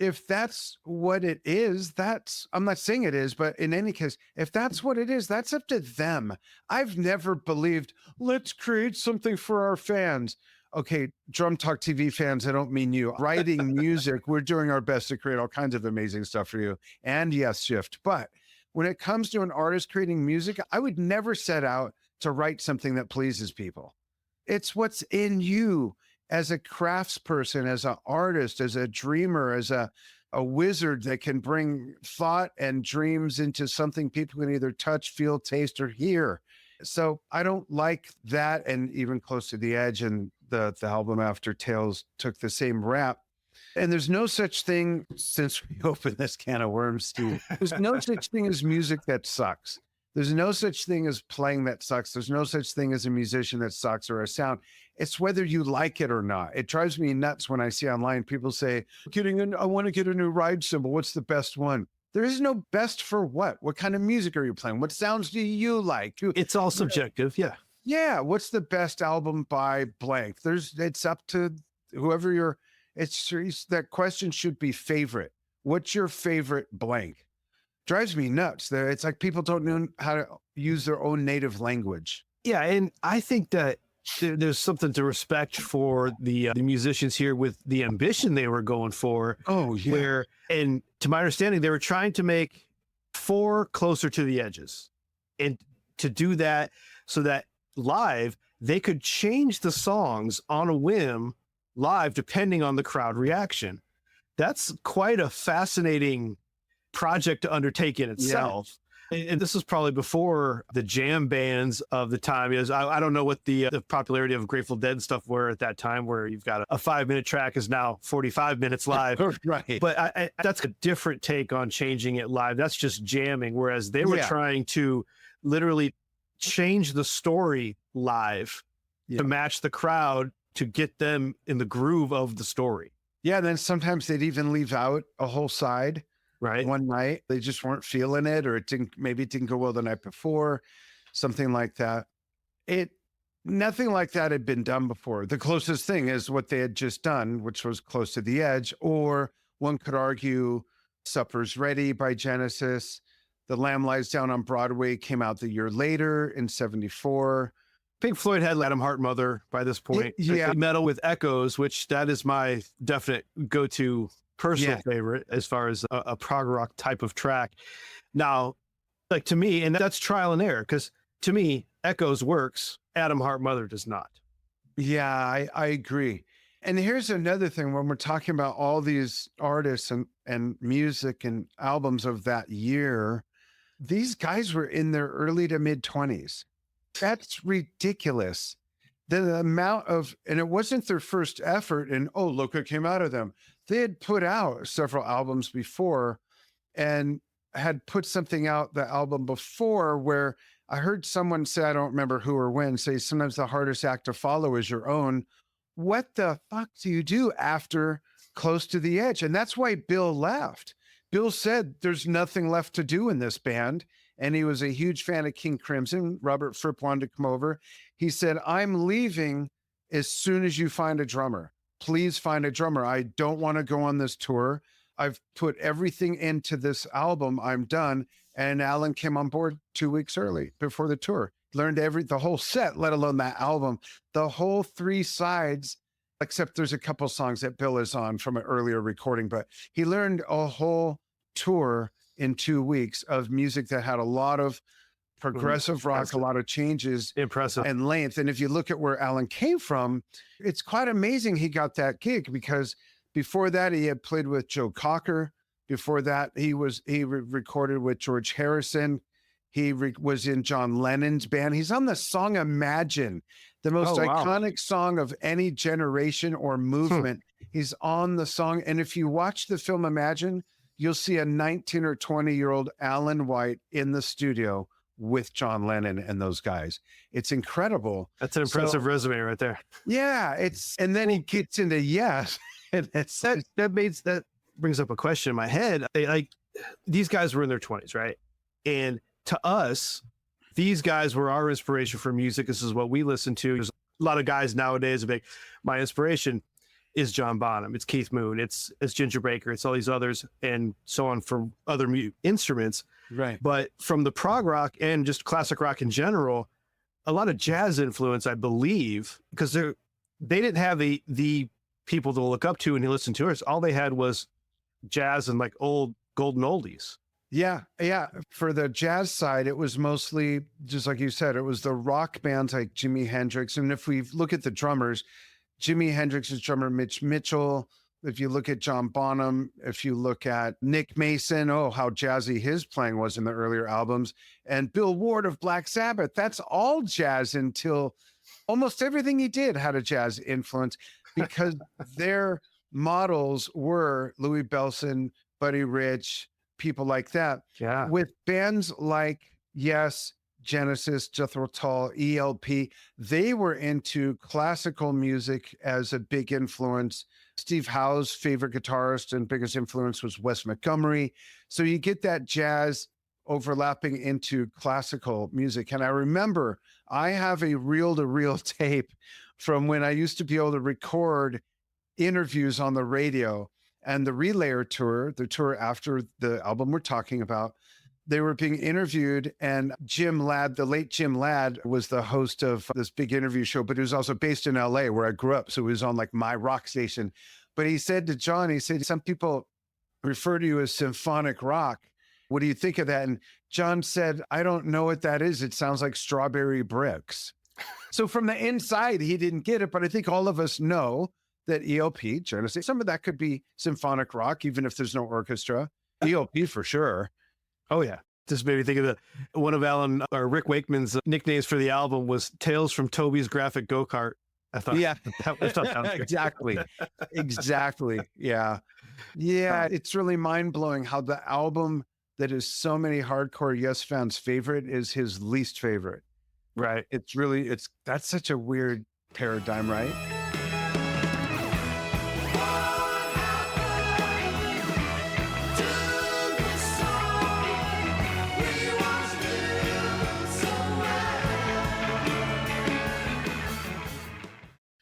If that's what it is, I'm not saying it is, but in any case, if that's what it is, that's up to them. I've never believed, let's create something for our fans. Okay, Drum Talk TV fans, I don't mean you. Writing music, we're doing our best to create all kinds of amazing stuff for you. And yes, Shift. But when it comes to an artist creating music, I would never set out to write something that pleases people. It's what's in you as a craftsperson, as an artist, as a dreamer, as a wizard that can bring thought and dreams into something people can either touch, feel, taste, or hear. So I don't like that. And even Close to the Edge and the album after Tales took the same rap. And there's no such thing, since we opened this can of worms, Steve, there's no such thing as music that sucks. There's no such thing as playing that sucks. There's no such thing as a musician that sucks or a sound. It's whether you like it or not. It drives me nuts when I see online people say, I want to get a new ride cymbal. What's the best one? There is no best for what? What kind of music are you playing? What sounds do you like? It's all subjective. Yeah. Yeah. What's the best album by blank? It's up to whoever that question should be favorite. What's your favorite blank? Drives me nuts. It's like people don't know how to use their own native language. Yeah. And I think that there's something to respect for the musicians here with the ambition they were going for. Oh, yeah. And to my understanding, they were trying to make 4 Closer to the Edges, and to do that so that live they could change the songs on a whim live, depending on the crowd reaction. That's quite a fascinating project to undertake in itself. Yeah. And this was probably before the jam bands of the time. I don't know what the popularity of Grateful Dead and stuff were at that time, where you've got a 5-minute track is now 45 minutes live. Right. But that's a different take on changing it live. That's just jamming. Whereas they were trying to literally change the story live to match the crowd, to get them in the groove of the story. Yeah. And then sometimes they'd even leave out a whole side. Right. One night they just weren't feeling it, or maybe it didn't go well the night before, something like that. Nothing like that had been done before. The closest thing is what they had just done, which was Close to the Edge, or one could argue Supper's Ready by Genesis. The Lamb Lies Down on Broadway came out the year later in 1974. Pink Floyd had Adam Hart Mother by this point. Yeah. Metal with Echoes, which that is my definite go-to personal favorite as far as a prog rock type of track. Now, like, to me, and that's trial and error, because to me, Echoes works, Adam Hart Mother does not. Yeah, I agree. And here's another thing, when we're talking about all these artists and music and albums of that year, these guys were in their early to mid 20s. That's ridiculous. The amount of, and it wasn't their first effort, and oh, look what came out of them. They had put out several albums before and had put something out, the album before, where I heard someone say, I don't remember who or when, say sometimes the hardest act to follow is your own. What the fuck do you do after Close to the Edge? And that's why Bill left. Bill said there's nothing left to do in this band. And he was a huge fan of King Crimson. Robert Fripp wanted to come over. He said, I'm leaving as soon as you find a drummer. Please find a drummer. I don't want to go on this tour. I've put everything into this album. I'm done. And Alan came on board 2 weeks early before the tour. Learned the whole set, let alone that album. The whole 3 sides, except there's a couple songs that Bill is on from an earlier recording, but he learned a whole tour in 2 weeks of music that had a lot of progressive rock, a lot of changes, impressive, and length. And if you look at where Alan came from, it's quite amazing he got that gig, because before that he had played with Joe Cocker, Before that, he recorded with George Harrison. He was in John Lennon's band. He's on the song Imagine, the most iconic song of any generation or movement. He's on the song. And if you watch the film Imagine, you'll see a 19 or 20-year-old Alan White in the studio with John Lennon and those guys. It's incredible. That's an impressive resume right there. Yeah, and then he gets into Yes. And that brings up a question in my head. These guys were in their 20s, right? And to us, these guys were our inspiration for music. This is what we listen to. There's a lot of guys nowadays like, my inspiration is John Bonham, it's Keith Moon, it's Ginger Baker, it's all these others, and so on from other instruments. Right. But from the prog rock and just classic rock in general, a lot of jazz influence, I believe, because they didn't have the people to look up to and listen to us. All they had was jazz and like old golden oldies. Yeah. For the jazz side, it was mostly, just like you said, it was the rock bands like Jimi Hendrix. And if we look at the drummers, Jimi Hendrix's drummer, Mitch Mitchell. If you look at John Bonham, if you look at Nick Mason, how jazzy his playing was in the earlier albums. And Bill Ward of Black Sabbath, that's all jazz until almost everything he did had a jazz influence because their models were Louis Bellson, Buddy Rich, people like that. Yeah. With bands like Yes, Genesis, Jethro Tull, ELP, they were into classical music as a big influence. Steve Howe's favorite guitarist and biggest influence was Wes Montgomery. So you get that jazz overlapping into classical music. And I remember I have a reel-to-reel tape from when I used to be able to record interviews on the radio. And the Relayer tour, the tour after the album we're talking about, they were being interviewed, and Jim Ladd, the late Jim Ladd, was the host of this big interview show, but he was also based in LA where I grew up. So he was on like my rock station. But he said to John, he said, some people refer to you as symphonic rock. What do you think of that? And John said, I don't know what that is. It sounds like Strawberry Bricks. So from the inside, he didn't get it, but I think all of us know that ELP, Genesis, some of that could be symphonic rock, even if there's no orchestra. ELP for sure. Oh, yeah. Just made me think of one of Rick Wakeman's nicknames for the album was Tales from Toby's Graphic Go-Kart. I thought that was exactly. Yeah. It's really mind-blowing how the album that is so many hardcore Yes fans' favorite is his least favorite. Right. That's such a weird paradigm, right?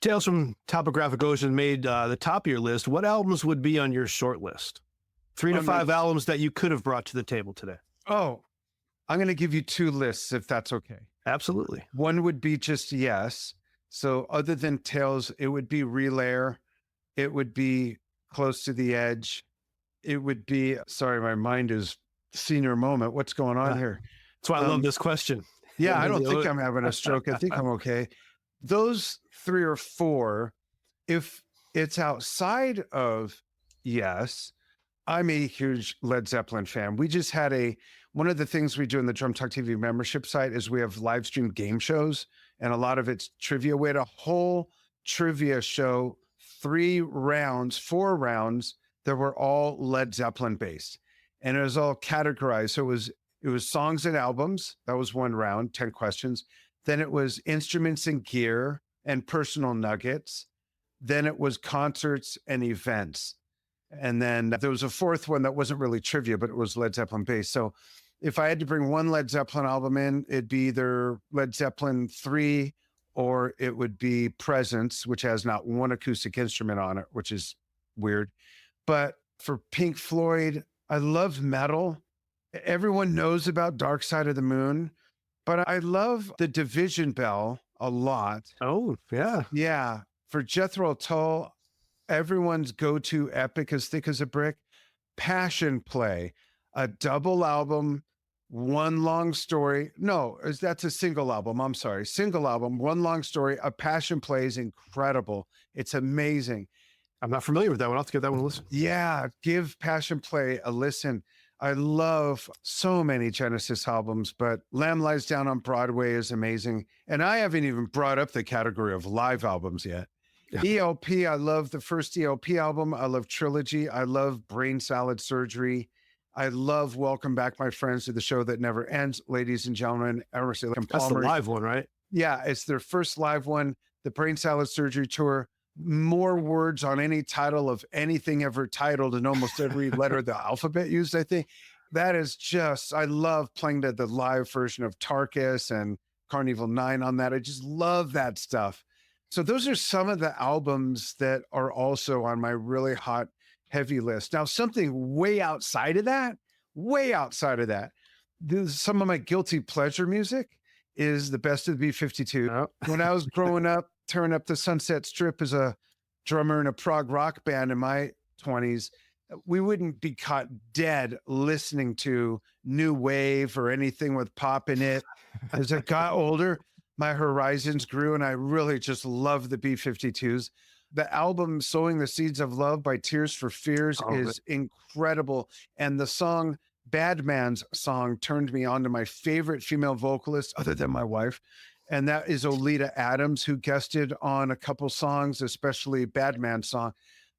Tales from Topographic Oceans made the top of your list. What albums would be on your short list? 3 to 5 albums that you could have brought to the table today. Oh, I'm going to give you 2 lists if that's okay. Absolutely. One would be just Yes. So other than Tales, it would be Relayer. It would be Close to the Edge. It would be, sorry, my mind is senior moment. What's going on here? That's why I love this question. Yeah, I don't think I'm having a stroke. I think I'm okay. Those 3 or 4, if it's outside of Yes, I'm a huge Led Zeppelin fan. We just had one of the things we do in the Drum Talk TV membership site is we have live stream game shows, and a lot of it's trivia. We had a whole trivia show, 4 rounds that were all Led Zeppelin based, and it was all categorized. So it was songs and albums. That was one round, 10 questions. Then it was instruments and gear and personal nuggets. Then it was concerts and events. And then there was a 4th one that wasn't really trivia, but it was Led Zeppelin based. So if I had to bring one Led Zeppelin album in, it'd be either Led Zeppelin 3 or it would be Presence, which has not one acoustic instrument on it, which is weird. But for Pink Floyd, I love metal. Everyone knows about Dark Side of the Moon. But I love the Division Bell a lot. Oh, yeah. Yeah. For Jethro Tull, everyone's go-to epic as thick as a brick. Passion Play, a double album, one long story. No, that's a single album. I'm sorry. Single album, one long story. A Passion Play is incredible. It's amazing. I'm not familiar with that one. I'll have to give that one a listen. Yeah, give Passion Play a listen. I love so many Genesis albums, but Lamb Lies Down on Broadway is amazing. And I haven't even brought up the category of live albums yet. Yeah. ELP, I love the first ELP album. I love Trilogy. I love Brain Salad Surgery. I love Welcome Back, My Friends, to the Show That Never Ends. Ladies and gentlemen, Emerson Lake and That's the Palmer. live one, right? Yeah, it's their first live one, the Brain Salad Surgery Tour. More words on any title of anything ever titled in almost every letter of the alphabet used, I think. That is just, I love playing the live version of Tarkus and Carnival 9 on that. I just love that stuff. So those are some of the albums that are also on my really hot, heavy list. Now, something way outside of that, some of my guilty pleasure music is the best of the B-52. Oh. When I was growing up, turning up the Sunset Strip as a drummer in a prog rock band in my 20s, we wouldn't be caught dead listening to new wave or anything with pop in it. As I got older, my horizons grew, and I really just love the B-52s. The album Sowing the Seeds of Love by Tears for Fears is incredible. And the song, Bad Man's Song, turned me on to my favorite female vocalist other than my wife. And that is Oleta Adams, who guested on a couple songs, especially Bad Man's Song.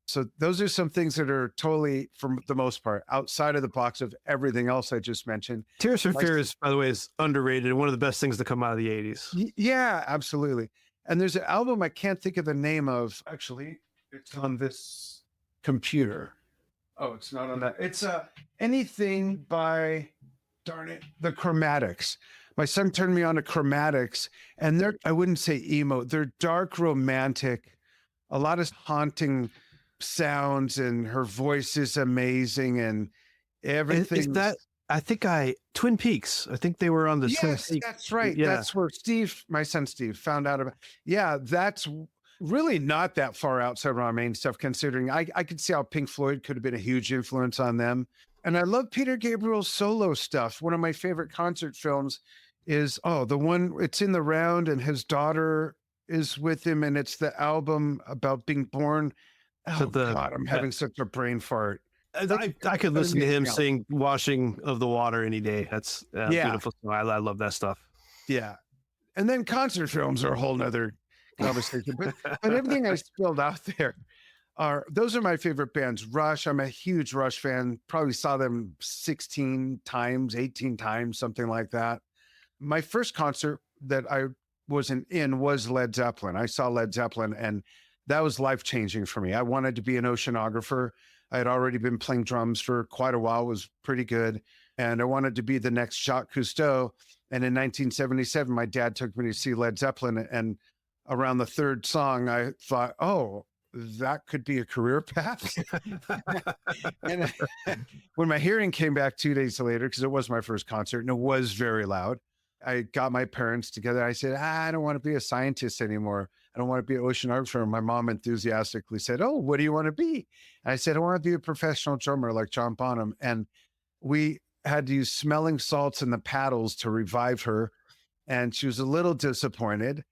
So those are some things that are totally, for the most part, outside of the box of everything else I just mentioned. Tears for Fears, by the way, is underrated and one of the best things to come out of the 80s. Yeah, absolutely. And there's an album I can't think of the name of. Actually, it's on this computer. Oh, it's not on that. It's anything by, darn it, the Chromatics. My son turned me on to Chromatics, and they're, I wouldn't say emo, they're dark, romantic, a lot of haunting sounds, and her voice is amazing, and everything. Is that, I think Twin Peaks. I think they were on the Twin Yes, Peaks. that's right. Yeah. That's where Steve, my son Steve, found out about. Yeah, that's really not that far outside of our main stuff, considering I could see how Pink Floyd could have been a huge influence on them. And I love Peter Gabriel's solo stuff. One of my favorite concert films is, the one, it's in the round and his daughter is with him, and it's the album about being born. Oh, God, I'm having such a brain fart. I could listen to him sing Washing of the Water any day. That's beautiful. I love that stuff. Yeah. And then concert films are a whole nother conversation. But everything I spilled out there those are my favorite bands. Rush, I'm a huge Rush fan. Probably saw them 16 times, 18 times, something like that. My first concert that I wasn't in was Led Zeppelin. I saw Led Zeppelin, and that was life-changing for me. I wanted to be an oceanographer. I had already been playing drums for quite a while, was pretty good. And I wanted to be the next Jacques Cousteau. And in 1977, my dad took me to see Led Zeppelin. And around the third song, I thought, that could be a career path. And when my hearing came back 2 days later, because it was my first concert and it was very loud, I got my parents together. I said, I don't want to be a scientist anymore. I don't want to be an oceanographer. And my mom enthusiastically said, what do you want to be? And I said, I want to be a professional drummer like John Bonham. And we had to use smelling salts in the paddles to revive her. And she was a little disappointed.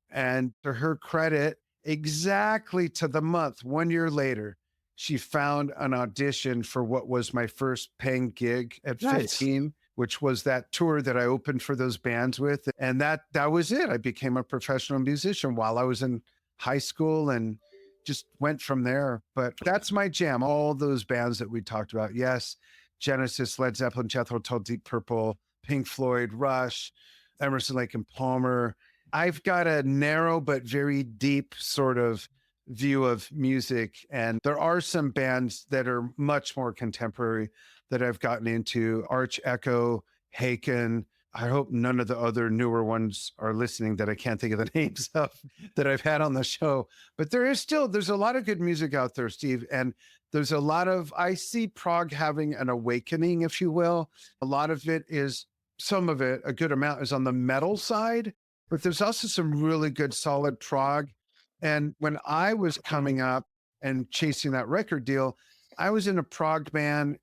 And to her credit, exactly to the month, 1 year later, she found an audition for what was my first paying gig at 15, which was that tour that I opened for those bands with. And that was it. I became a professional musician while I was in high school and just went from there. But that's my jam. All those bands that we talked about. Yes, Genesis, Led Zeppelin, Jethro Tull, Deep Purple, Pink Floyd, Rush, Emerson, Lake and Palmer. I've got a narrow but very deep sort of view of music. And there are some bands that are much more contemporary that I've gotten into. Arch Echo, Haken. I hope none of the other newer ones are listening that I can't think of the names of that I've had on the show. But there's a lot of good music out there, Steve. And there's a lot of, I see prog having an awakening, if you will. A lot of it is, some of it, a good amount is on the metal side, but there's also some really good solid prog. And when I was coming up and chasing that record deal, I was in a prog band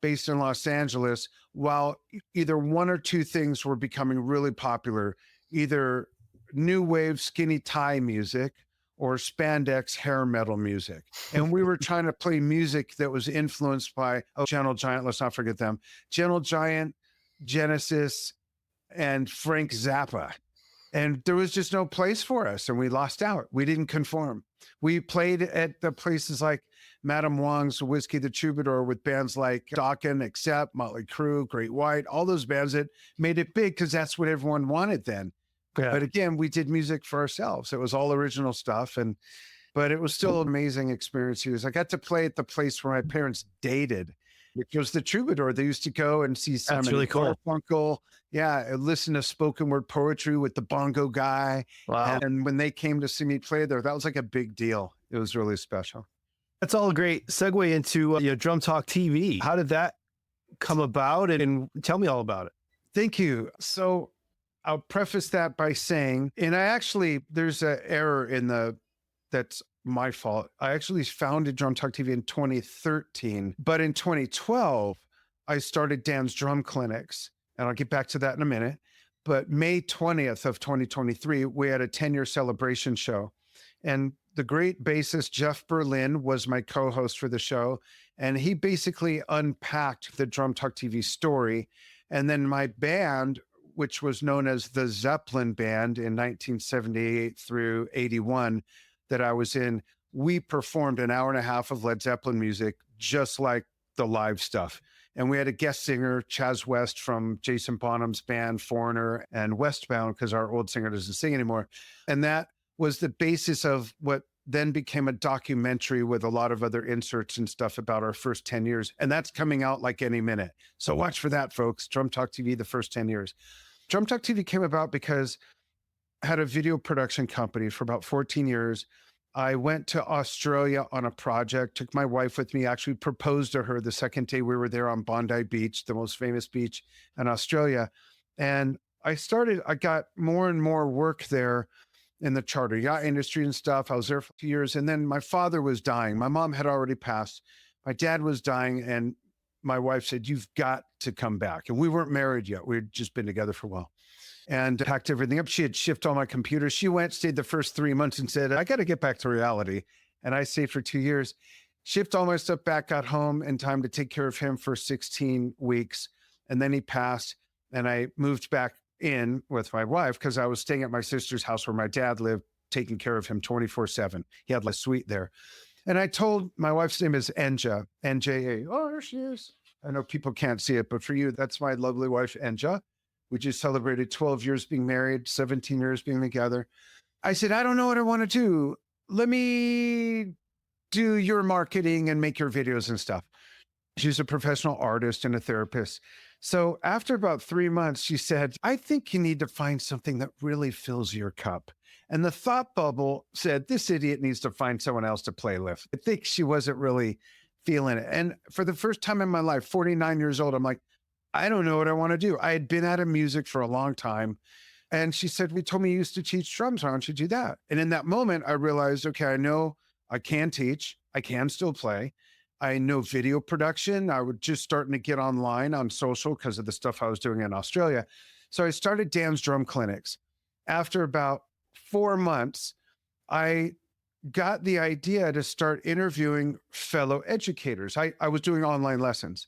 based in Los Angeles, while either one or two things were becoming really popular, either new wave skinny tie music or spandex hair metal music. And we were trying to play music that was influenced by Gentle Giant, let's not forget them, Gentle Giant, Genesis, and Frank Zappa. And there was just no place for us, and we lost out. We didn't conform. We played at the places like Madame Wong's Whiskey the Troubadour with bands like Dokken, Accept, Motley Crue, Great White, all those bands that made it big because that's what everyone wanted then. Yeah. But again, we did music for ourselves. It was all original stuff. But it was still an amazing experience. I got to play at the place where my parents dated, which was the Troubadour. They used to go and see Simon really cool. Garfunkel. Yeah, and listen to spoken word poetry with the bongo guy. Wow. And when they came to see me play there, that was like a big deal. It was really special. That's all a great segue into Drum Talk TV. How did that come about? And tell me all about it. Thank you. So I'll preface that by saying, and there's an error that's my fault. I actually founded Drum Talk TV in 2013, but in 2012, I started Dan's Drum Clinics, and I'll get back to that in a minute. But May 20th of 2023, we had a 10-year celebration show, and the great bassist Jeff Berlin was my co-host for the show, and he basically unpacked the Drum Talk TV story. And then my band, which was known as the Zeppelin Band in 1978 through 81 that I was in, we performed an hour and a half of Led Zeppelin music, just like the live stuff. And we had a guest singer, Chaz West from Jason Bonham's band, Foreigner and Westbound, because our old singer doesn't sing anymore. And that was the basis of what then became a documentary with a lot of other inserts and stuff about our first 10 years. And that's coming out like any minute. So watch for that, folks. Drum Talk TV, the first 10 years. Drum Talk TV came about because I had a video production company for about 14 years. I went to Australia on a project, took my wife with me, actually proposed to her the second day we were there on Bondi Beach, the most famous beach in Australia. And I got more and more work there in the charter yacht industry and stuff. I was there for 2 years. And then my father was dying. My mom had already passed. My dad was dying. And my wife said, "You've got to come back." And we weren't married yet. We had just been together for a while. And packed everything up. She had shipped all my computers. She went, stayed the first 3 months and said, "I got to get back to reality." And I stayed for 2 years, shipped all my stuff back, got home in time to take care of him for 16 weeks. And then he passed. And I moved back in with my wife because I was staying at my sister's house where my dad lived, taking care of him 24/7. He had a suite there. And I told, my wife's name is Enja, N-J-A. Oh, there she is. I know people can't see it, but for you, that's my lovely wife, Enja. We just celebrated 12 years being married, 17 years being together. I said, "I don't know what I want to do. Let me do your marketing and make your videos and stuff." She's a professional artist and a therapist. So after about 3 months, she said, "I think you need to find something that really fills your cup." And the thought bubble said, "This idiot needs to find someone else to play with." I think she wasn't really feeling it. And for the first time in my life, 49 years old, I'm like, I don't know what I want to do. I had been out of music for a long time. And she said, "We told me you used to teach drums. Why don't you do that?" And in that moment, I realized, okay, I know I can teach. I can still play. I know video production. I was just starting to get online on social because of the stuff I was doing in Australia. So I started Dan's Drum Clinics. After about 4 months, I got the idea to start interviewing fellow educators. I was doing online lessons.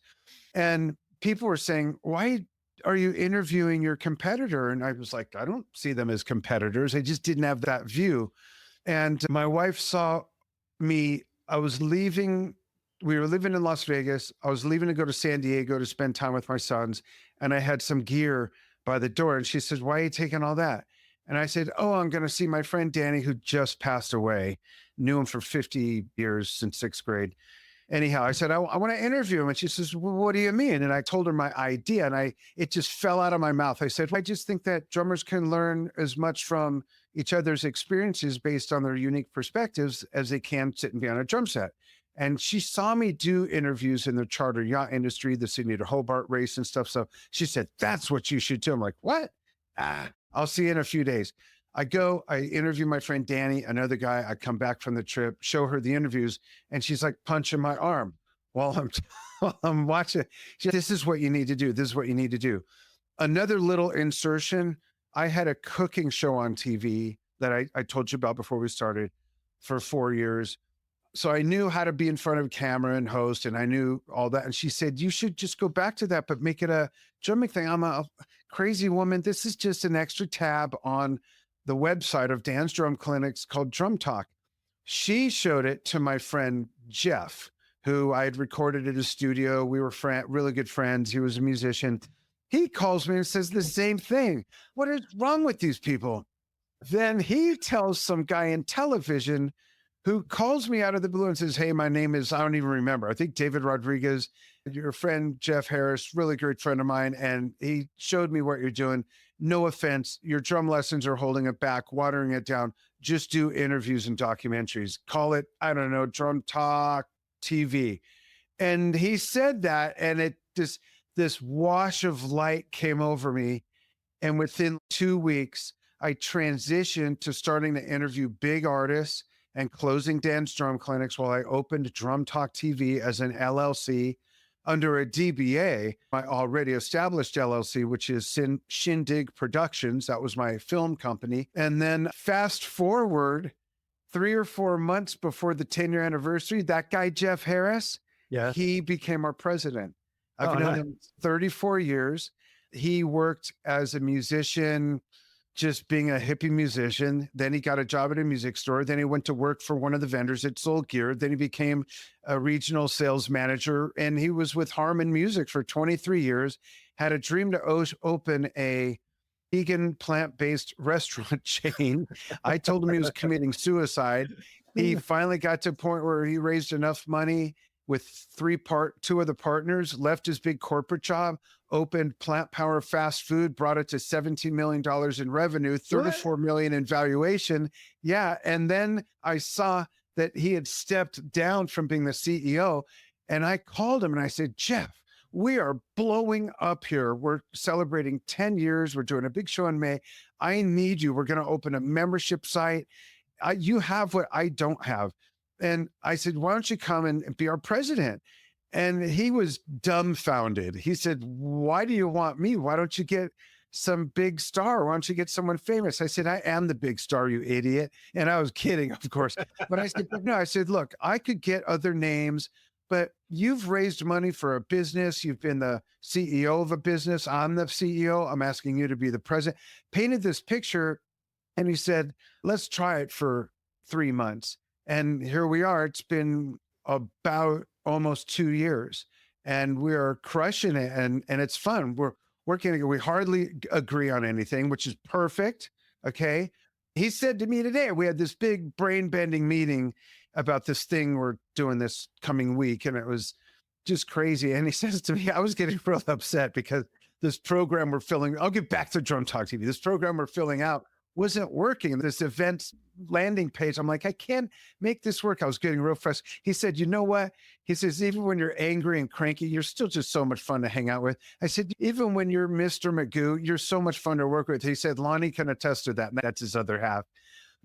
And people were saying, "Why are you interviewing your competitor?" And I was like, I don't see them as competitors. I just didn't have that view. And my wife saw me. We were living in Las Vegas. I was leaving to go to San Diego to spend time with my sons. And I had some gear by the door. And she said, "Why are you taking all that?" And I said, "Oh, I'm going to see my friend Danny, who just passed away. Knew him for 50 years since 6th grade. Anyhow, I said, I want to interview him." And she says, "Well, what do you mean?" And I told her my idea, and it just fell out of my mouth. I said, "I just think that drummers can learn as much from each other's experiences based on their unique perspectives as they can sitting behind a drum set." And she saw me do interviews in the charter yacht industry, the Sydney to Hobart race and stuff. So she said, "That's what you should do." I'm like, "What? I'll see you in a few days." I go, I interview my friend Danny, another guy. I come back from the trip, show her the interviews, and she's like punching my arm while I'm watching. She said, "This is what you need to do. This is what you need to do." Another little insertion. I had a cooking show on TV that I told you about before we started. for 4 years. So I knew how to be in front of a camera and host, and I knew all that. And she said, you should just go back to that, but make it a drumming thing. I'm a crazy woman. This is just an extra tab on the website of Dan's Drum Clinics called Drum Talk. She showed it to my friend Jeff, who I had recorded at his studio. We were really good friends. He was a musician. He calls me and says the same thing. What is wrong with these people? Then he tells some guy in television who calls me out of the blue and says, hey, my name is, I don't even remember, I think David Rodriguez, your friend Jeff Harris, really great friend of mine. And he showed me what you're doing. No offense, your drum lessons are holding it back, watering it down. Just do interviews and documentaries. Call it, I don't know, Drum Talk TV. And he said that, and it just, this wash of light came over me. And within 2 weeks, I transitioned to starting to interview big artists and closing Dan's Drum Clinics while I opened Drum Talk TV as an LLC under a DBA, my already established LLC, which is Shindig Productions. That was my film company. And then fast forward 3 or 4 months before the 10-year anniversary, that guy, Jeff Harris, he became our president. I've known him 34 years. He worked as a musician, just being a hippie musician. Then he got a job at a music store. Then he went to work for one of the vendors that sold gear. Then he became a regional sales manager, and he was with Harmon Music for 23 years, had a dream to open a vegan plant-based restaurant chain. I told him he was committing suicide. He finally got to a point where he raised enough money with two of the partners, left his big corporate job, opened Plant Power Fast Food, brought it to $17 million in revenue, $34 million in valuation. Yeah. And then I saw that he had stepped down from being the CEO. And I called him and I said, Jeff, we are blowing up here. We're celebrating 10 years. We're doing a big show in May. I need you. We're going to open a membership site. You have what I don't have. And I said, why don't you come and be our president? And he was dumbfounded. He said, why do you want me? Why don't you get some big star? Why don't you get someone famous? I said, I am the big star, you idiot. And I was kidding, of course. But I said, no, I said, look, I could get other names, but you've raised money for a business. You've been the CEO of a business. I'm the CEO. I'm asking you to be the president. Painted this picture. And he said, let's try it for 3 months. And here we are. It's been about almost 2 years, and we are crushing it. And it's fun. We're working together. We hardly agree on anything, which is perfect. Okay. He said to me today, we had this big brain bending meeting about this thing we're doing this coming week. And it was just crazy. And he says to me, I was getting real upset because this program we're filling, I'll get back to Drum Talk TV. This program we're filling out wasn't working. This event landing page, I'm like, I can't make this work. I was getting real frustrated. He said, you know what? He says, even when you're angry and cranky, you're still just so much fun to hang out with. I said, even when you're Mr. Magoo, you're so much fun to work with. He said, Lonnie can attest to that. And that's his other half.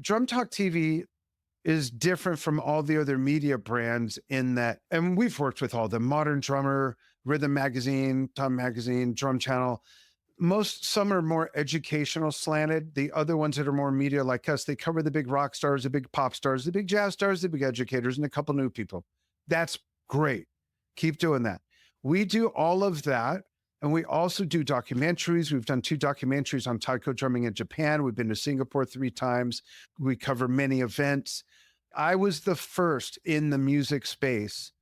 Drum Talk TV is different from all the other media brands in that, and we've worked with all the Modern Drummer, Rhythm Magazine, Tom Magazine, Drum Channel. Some are more educational slanted. The other ones that are more media like us, they cover the big rock stars, the big pop stars, the big jazz stars, the big educators, and a couple new people. That's great. Keep doing that. We do all of that. And we also do documentaries. We've done 2 documentaries on taiko drumming in Japan. We've been to Singapore 3 times. We cover many events. I was the first in the music space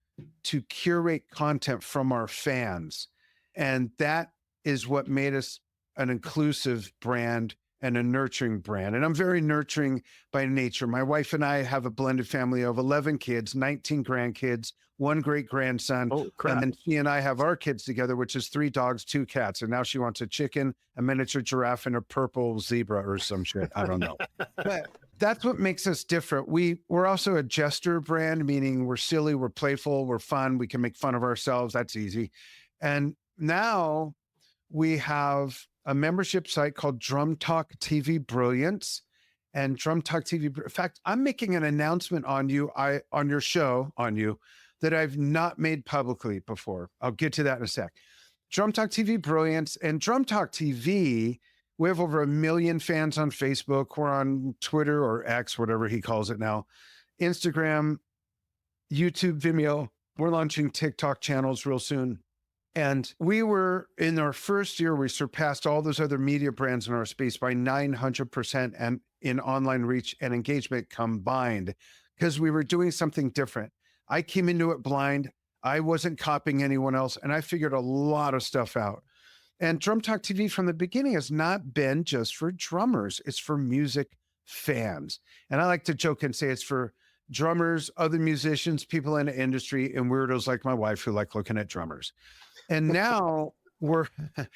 to curate content from our fans. And that is what made us an inclusive brand and a nurturing brand. And I'm very nurturing by nature. My wife and I have a blended family of 11 kids, 19 grandkids, 1 great grandson. Oh, crap. And then she and I have our kids together, which is 3 dogs, 2 cats. And now she wants a chicken, a miniature giraffe, and a purple zebra or some shit. I don't know. But that's what makes us different. We're also a jester brand, meaning we're silly, we're playful, we're fun. We can make fun of ourselves. That's easy. And now we have a membership site called Drum Talk TV Brilliance, and Drum Talk TV. In fact, I'm making an announcement on your show that I've not made publicly before. I'll get to that in a sec. Drum Talk TV Brilliance and Drum Talk TV. We have over 1 million fans on Facebook. We're on Twitter or X, whatever he calls it now. Instagram, YouTube, Vimeo. We're launching TikTok channels real soon. And we were, in our first year, we surpassed all those other media brands in our space by 900% and in online reach and engagement combined, because we were doing something different. I came into it blind. I wasn't copying anyone else, and I figured a lot of stuff out. And Drum Talk TV from the beginning has not been just for drummers. It's for music fans. And I like to joke and say it's for drummers, other musicians, people in the industry, and weirdos like my wife who like looking at drummers. And now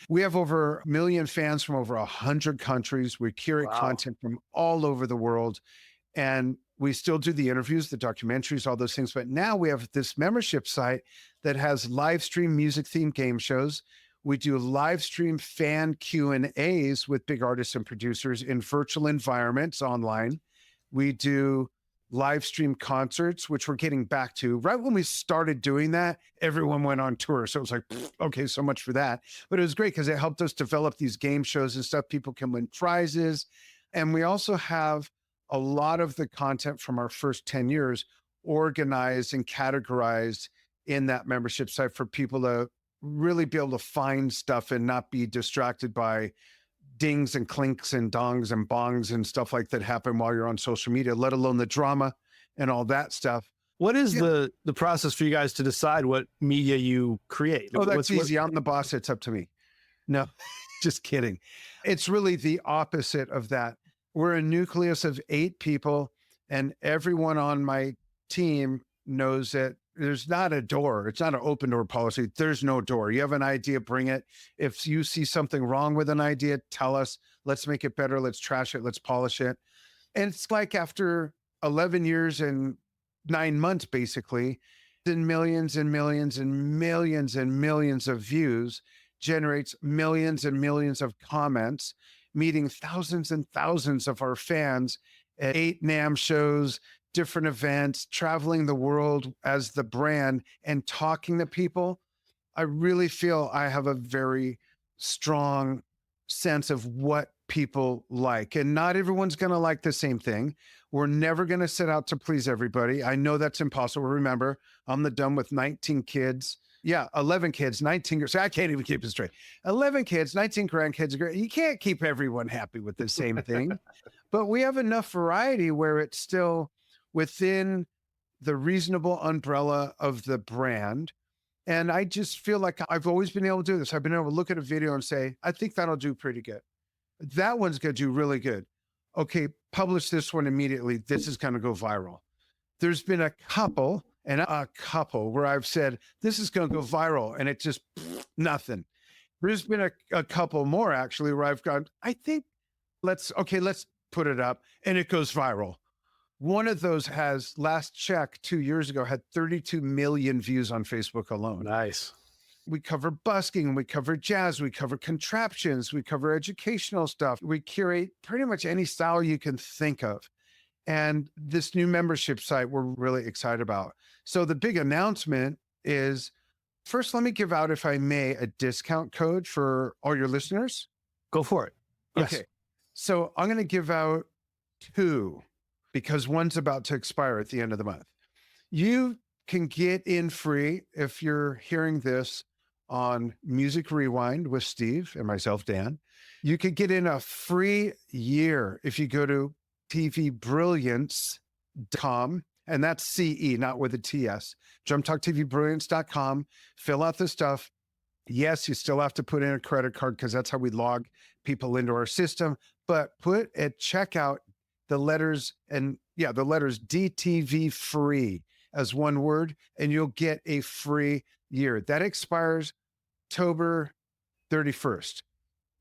we have over 1 million fans from over 100 countries. We curate content from all over the world. And we still do the interviews, the documentaries, all those things. But now we have this membership site that has live stream music themed game shows. We do live stream fan Q&As with big artists and producers in virtual environments online. We do live stream concerts, which we're getting back to. Right when we started doing that, everyone went on tour. So it was like, okay, so much for that. But it was great because it helped us develop these game shows and stuff. People can win prizes. And we also have a lot of the content from our first 10 years organized and categorized in that membership site for people to really be able to find stuff and not be distracted by dings and clinks and dongs and bongs and stuff like that happen while you're on social media, let alone the drama and all that stuff. What is the process for you guys to decide what media you create? Oh, that's easy. I'm the boss. It's up to me. No, just kidding. It's really the opposite of that. We're a nucleus of 8 people, and everyone on my team knows that there's not a door. It's not an open door policy. There's no door. You have an idea, bring it. If you see something wrong with an idea, tell us. Let's make it better. Let's trash it. Let's polish it. And it's like after 11 years and 9 months, basically, then millions and millions and millions and millions of views generates millions and millions of comments, meeting thousands and thousands of our fans at 8 NAMM shows, different events, traveling the world as the brand and talking to people. I really feel I have a very strong sense of what people like. And not everyone's going to like the same thing. We're never going to set out to please everybody. I know that's impossible. Remember, I'm the dumb with 19 kids. Yeah, 11 kids, 19. So I can't even keep it straight. 11 kids, 19 grandkids. You can't keep everyone happy with the same thing. But we have enough variety where it's still within the reasonable umbrella of the brand. And I just feel like I've always been able to do this. I've been able to look at a video and say, I think that'll do pretty good. That one's going to do really good. Okay, publish this one immediately. This is going to go viral. There's been a couple where I've said, this is going to go viral. And it just, nothing. There's been a couple more actually where I've gone, I think let's put it up. And it goes viral. One of those has, last check 2 years ago, had 32 million views on Facebook alone. Nice. We cover busking, we cover jazz, we cover contraptions, we cover educational stuff. We curate pretty much any style you can think of. And this new membership site we're really excited about. So the big announcement is, first, let me give out, if I may, a discount code for all your listeners. Go for it. Yes. Okay. So I'm going to give out 2 because one's about to expire at the end of the month. You can get in free if you're hearing this on Music Rewind with Steve and myself, Dan. You could get in a free year if you go to tvbrilliance.com, and that's CE, not with a TS. drumtalktvbrilliance.com. Fill out the stuff. Yes, you still have to put in a credit card because that's how we log people into our system. But put at checkout the letters DTV free as one word, and you'll get a free year. That expires October 31st.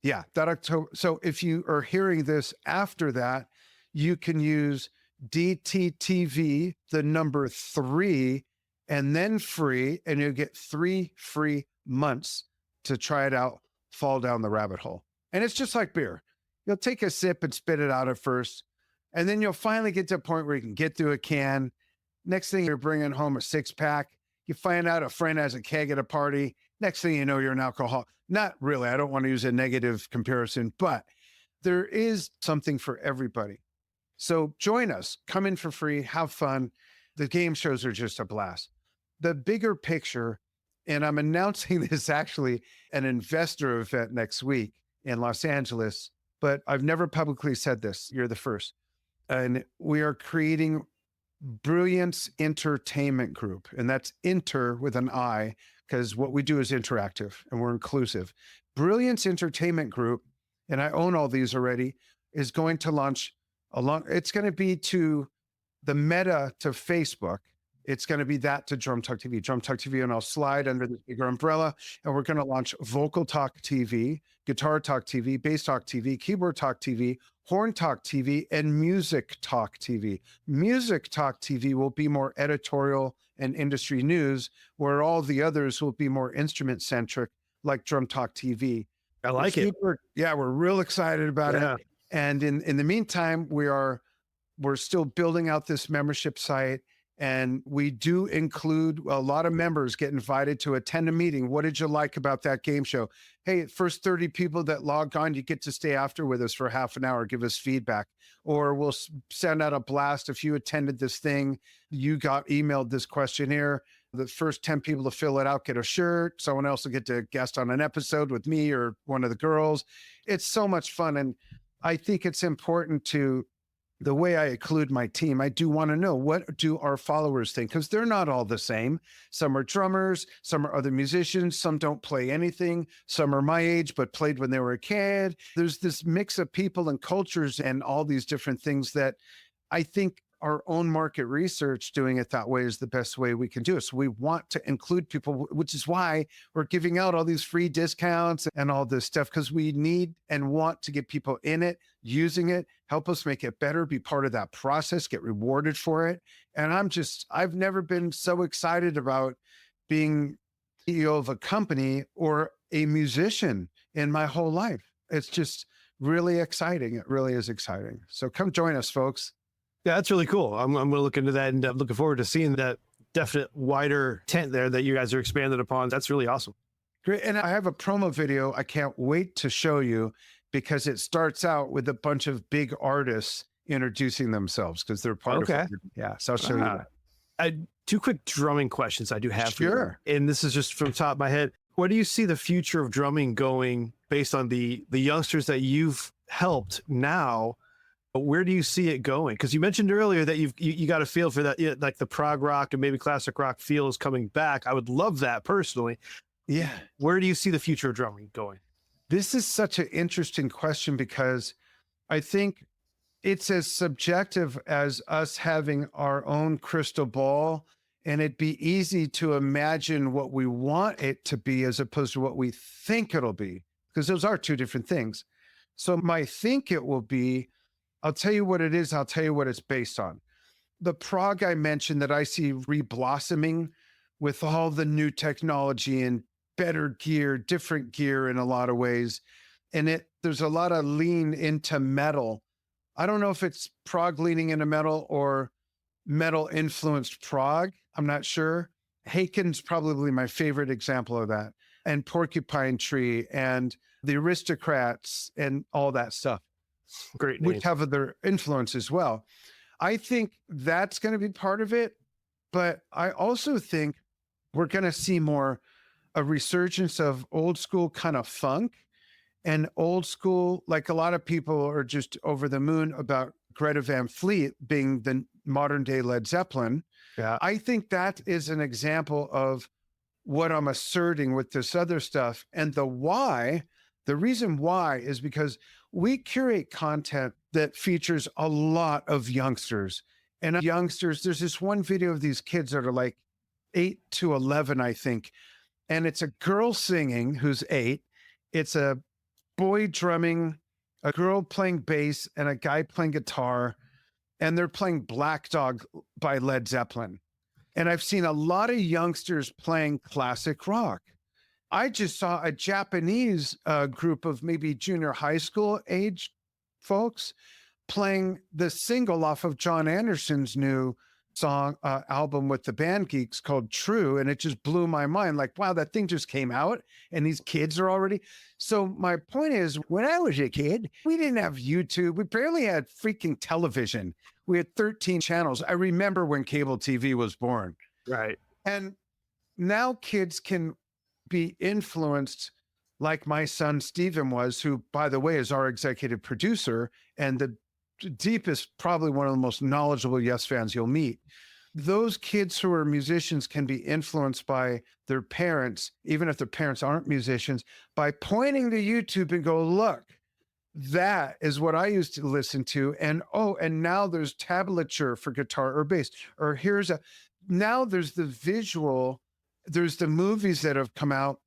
Yeah, that October. So if you are hearing this after that, you can use DTTV, the number 3, and then free, and you'll get 3 free months to try it out, fall down the rabbit hole. And it's just like beer. You'll take a sip and spit it out at first, and then you'll finally get to a point where you can get through a can. Next thing, you're bringing home a 6-pack. You find out a friend has a keg at a party. Next thing you know, you're an alcoholic. Not really. I don't want to use a negative comparison, but there is something for everybody. So join us, come in for free, have fun. The game shows are just a blast. The bigger picture, and I'm announcing this actually an investor event next week in Los Angeles, but I've never publicly said this. You're the first. And we are creating Brilliance Entertainment Group. And that's inter with an I, because what we do is interactive and we're inclusive. Brilliance Entertainment Group, and I own all these already, is going to launch it's going to be to the Meta to Facebook. It's going to be that to Drum Talk TV, and I'll slide under this bigger umbrella. And we're going to launch Vocal Talk TV, Guitar Talk TV, Bass Talk TV, Keyboard Talk TV, Horn Talk TV, and Music Talk TV. Music Talk TV will be more editorial and industry news, where all the others will be more instrument centric, like Drum Talk TV. I like it. Yeah, we're real excited about it. And in the meantime, we're still building out this membership site. And we do include a lot of members get invited to attend a meeting. What did you like about that game show? Hey, first 30 people that log on, you get to stay after with us for half an hour, give us feedback. Or we'll send out a blast. If you attended this thing, you got emailed this questionnaire. The first 10 people to fill it out get a shirt. Someone else will get to guest on an episode with me or one of the girls. It's so much fun. And I think it's important to, the way I include my team, I do want to know, what do our followers think? Because they're not all the same. Some are drummers, some are other musicians, some don't play anything, some are my age but played when they were a kid. There's this mix of people and cultures and all these different things that I think our own market research doing it that way is the best way we can do it. So we want to include people, which is why we're giving out all these free discounts and all this stuff, because we need and want to get people in it, using it, help us make it better, be part of that process, get rewarded for it. And I've never been so excited about being CEO of a company or a musician in my whole life. It's just really exciting. It really is exciting. So come join us, folks. Yeah, that's really cool. I'm going to look into that, and I'm looking forward to seeing that definite wider tent there that you guys are expanded upon. That's really awesome. Great. And I have a promo video I can't wait to show you, because it starts out with a bunch of big artists introducing themselves because they're part of it. Yeah. So I'll show you that. Two quick drumming questions I do have for you. And this is just from the top of my head. Where do you see the future of drumming going based on the youngsters that you've helped now? Where do you see it going? Because you mentioned earlier that you got a feel for that, like the prog rock and maybe classic rock feel is coming back. I would love that personally. Yeah. Where do you see the future of drumming going? This is such an interesting question, because I think it's as subjective as us having our own crystal ball, and it'd be easy to imagine what we want it to be as opposed to what we think it'll be, because those are two different things. So my think it will be, I'll tell you what it is. I'll tell you what it's based on. The prog I mentioned that I see reblossoming with all the new technology and better gear, different gear in a lot of ways. And there's a lot of lean into metal. I don't know if it's prog leaning into metal or metal influenced prog. I'm not sure. Haken's probably my favorite example of that. And Porcupine Tree and the Aristocrats and all that stuff. Great names. Which have their influence as well. I think that's going to be part of it, but I also think we're going to see more a resurgence of old school kind of funk and old school, like a lot of people are just over the moon about Greta Van Fleet being the modern day Led Zeppelin. Yeah. I think that is an example of what I'm asserting with this other stuff. And the reason why is because we curate content that features a lot of youngsters. And youngsters, there's this one video of these kids that are like 8 to 11, I think. And it's a girl singing who's 8. It's a boy drumming, a girl playing bass, and a guy playing guitar. And they're playing Black Dog by Led Zeppelin. And I've seen a lot of youngsters playing classic rock. I just saw a Japanese group of maybe junior high school age folks playing the single off of John Anderson's new song album with the Band Geeks called True, and it just blew my mind. Like, wow, that thing just came out and these kids are already. So my point is, when I was a kid, we didn't have YouTube. We barely had freaking television. We had 13 channels. I remember when cable TV was born. Right. And now kids can be influenced like my son Steven was, who, by the way, is our executive producer and the deepest, probably one of the most knowledgeable Yes fans you'll meet. Those kids who are musicians can be influenced by their parents, even if their parents aren't musicians, by pointing to YouTube and go, look, that is what I used to listen to. And oh, and now there's tablature for guitar or bass, or now there's the visual, there's the movies that have come out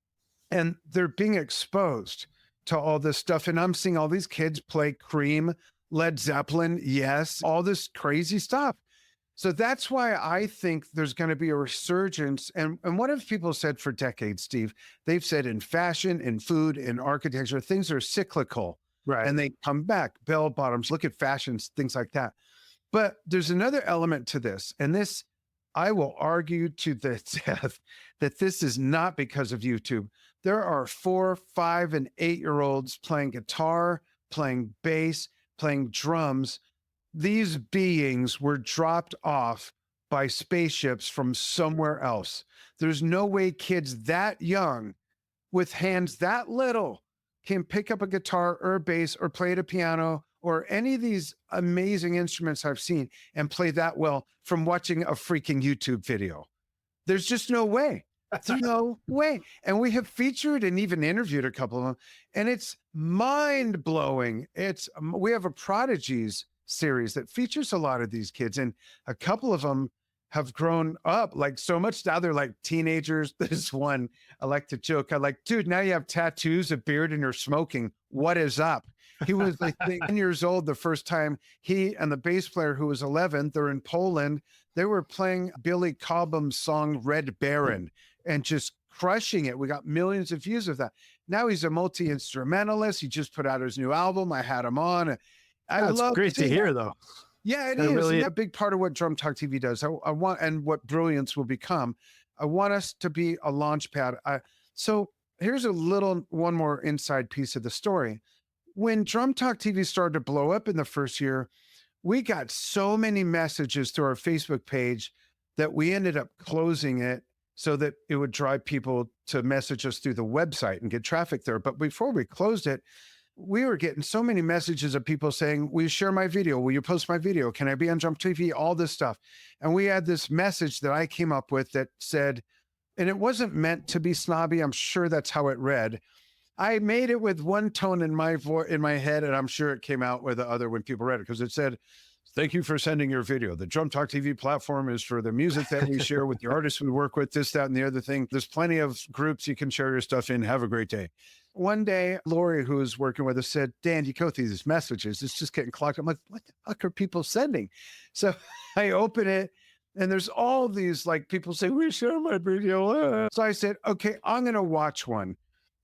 and they're being exposed to all this stuff. And I'm seeing all these kids play Cream, Led Zeppelin, yes, all this crazy stuff. So that's why I think there's going to be a resurgence. And what have people said for decades, Steve? They've said in fashion, in food, in architecture, things are cyclical. Right. And they come back, bell bottoms, look at fashions, things like that. But there's another element to this. And this, I will argue to the death that this is not because of YouTube. There are 4, 5, and 8-year-olds playing guitar, playing bass, playing drums. These beings were dropped off by spaceships from somewhere else. There's no way kids that young with hands that little can pick up a guitar or a bass or play the piano or any of these amazing instruments I've seen and play that well from watching a freaking YouTube video. There's just no way. No way. And we have featured and even interviewed a couple of them, and it's mind-blowing. We have a Prodigies series that features a lot of these kids, and a couple of them have grown up like so much. Now they're like teenagers. This one, I like to joke. I like, dude, now you have tattoos, a beard, and you're smoking. What is up? He was like 10 years old the first time. He and the bass player, who was 11, they're in Poland. They were playing Billy Cobham's song Red Baron and just crushing it. We got millions of views of that. Now he's a multi-instrumentalist. He just put out his new album. I had him on. That's great to hear, though. Yeah, it is. Really, a big part of what Drum Talk TV does. I want, and what Brilliance will become. I want us to be a launch pad. So here's one more inside piece of the story. When Drum Talk TV started to blow up in the first year, we got so many messages through our Facebook page that we ended up closing it so that it would drive people to message us through the website and get traffic there. But before we closed it, we were getting so many messages of people saying, will you share my video? Will you post my video? Can I be on Drum TV? All this stuff. And we had this message that I came up with that said, and it wasn't meant to be snobby. I'm sure that's how it read. I made it with one tone in my head, and I'm sure it came out with the other when people read it, because it said, thank you for sending your video. The Drum Talk TV platform is for the music that we share with the artists we work with, this, that, and the other thing. There's plenty of groups you can share your stuff in. Have a great day. One day, Lori, who was working with us, said, Dan, you go through these messages. It's just getting clogged. I'm like, what the fuck are people sending? So I open it, and there's all these, like, people say, we share my video. So I said, okay, I'm going to watch one.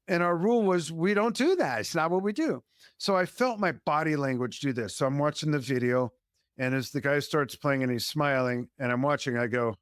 And our rule was, we don't do that. It's not what we do. So I felt my body language do this. So I'm watching the video, and as the guy starts playing and he's smiling, and I'm watching, I go,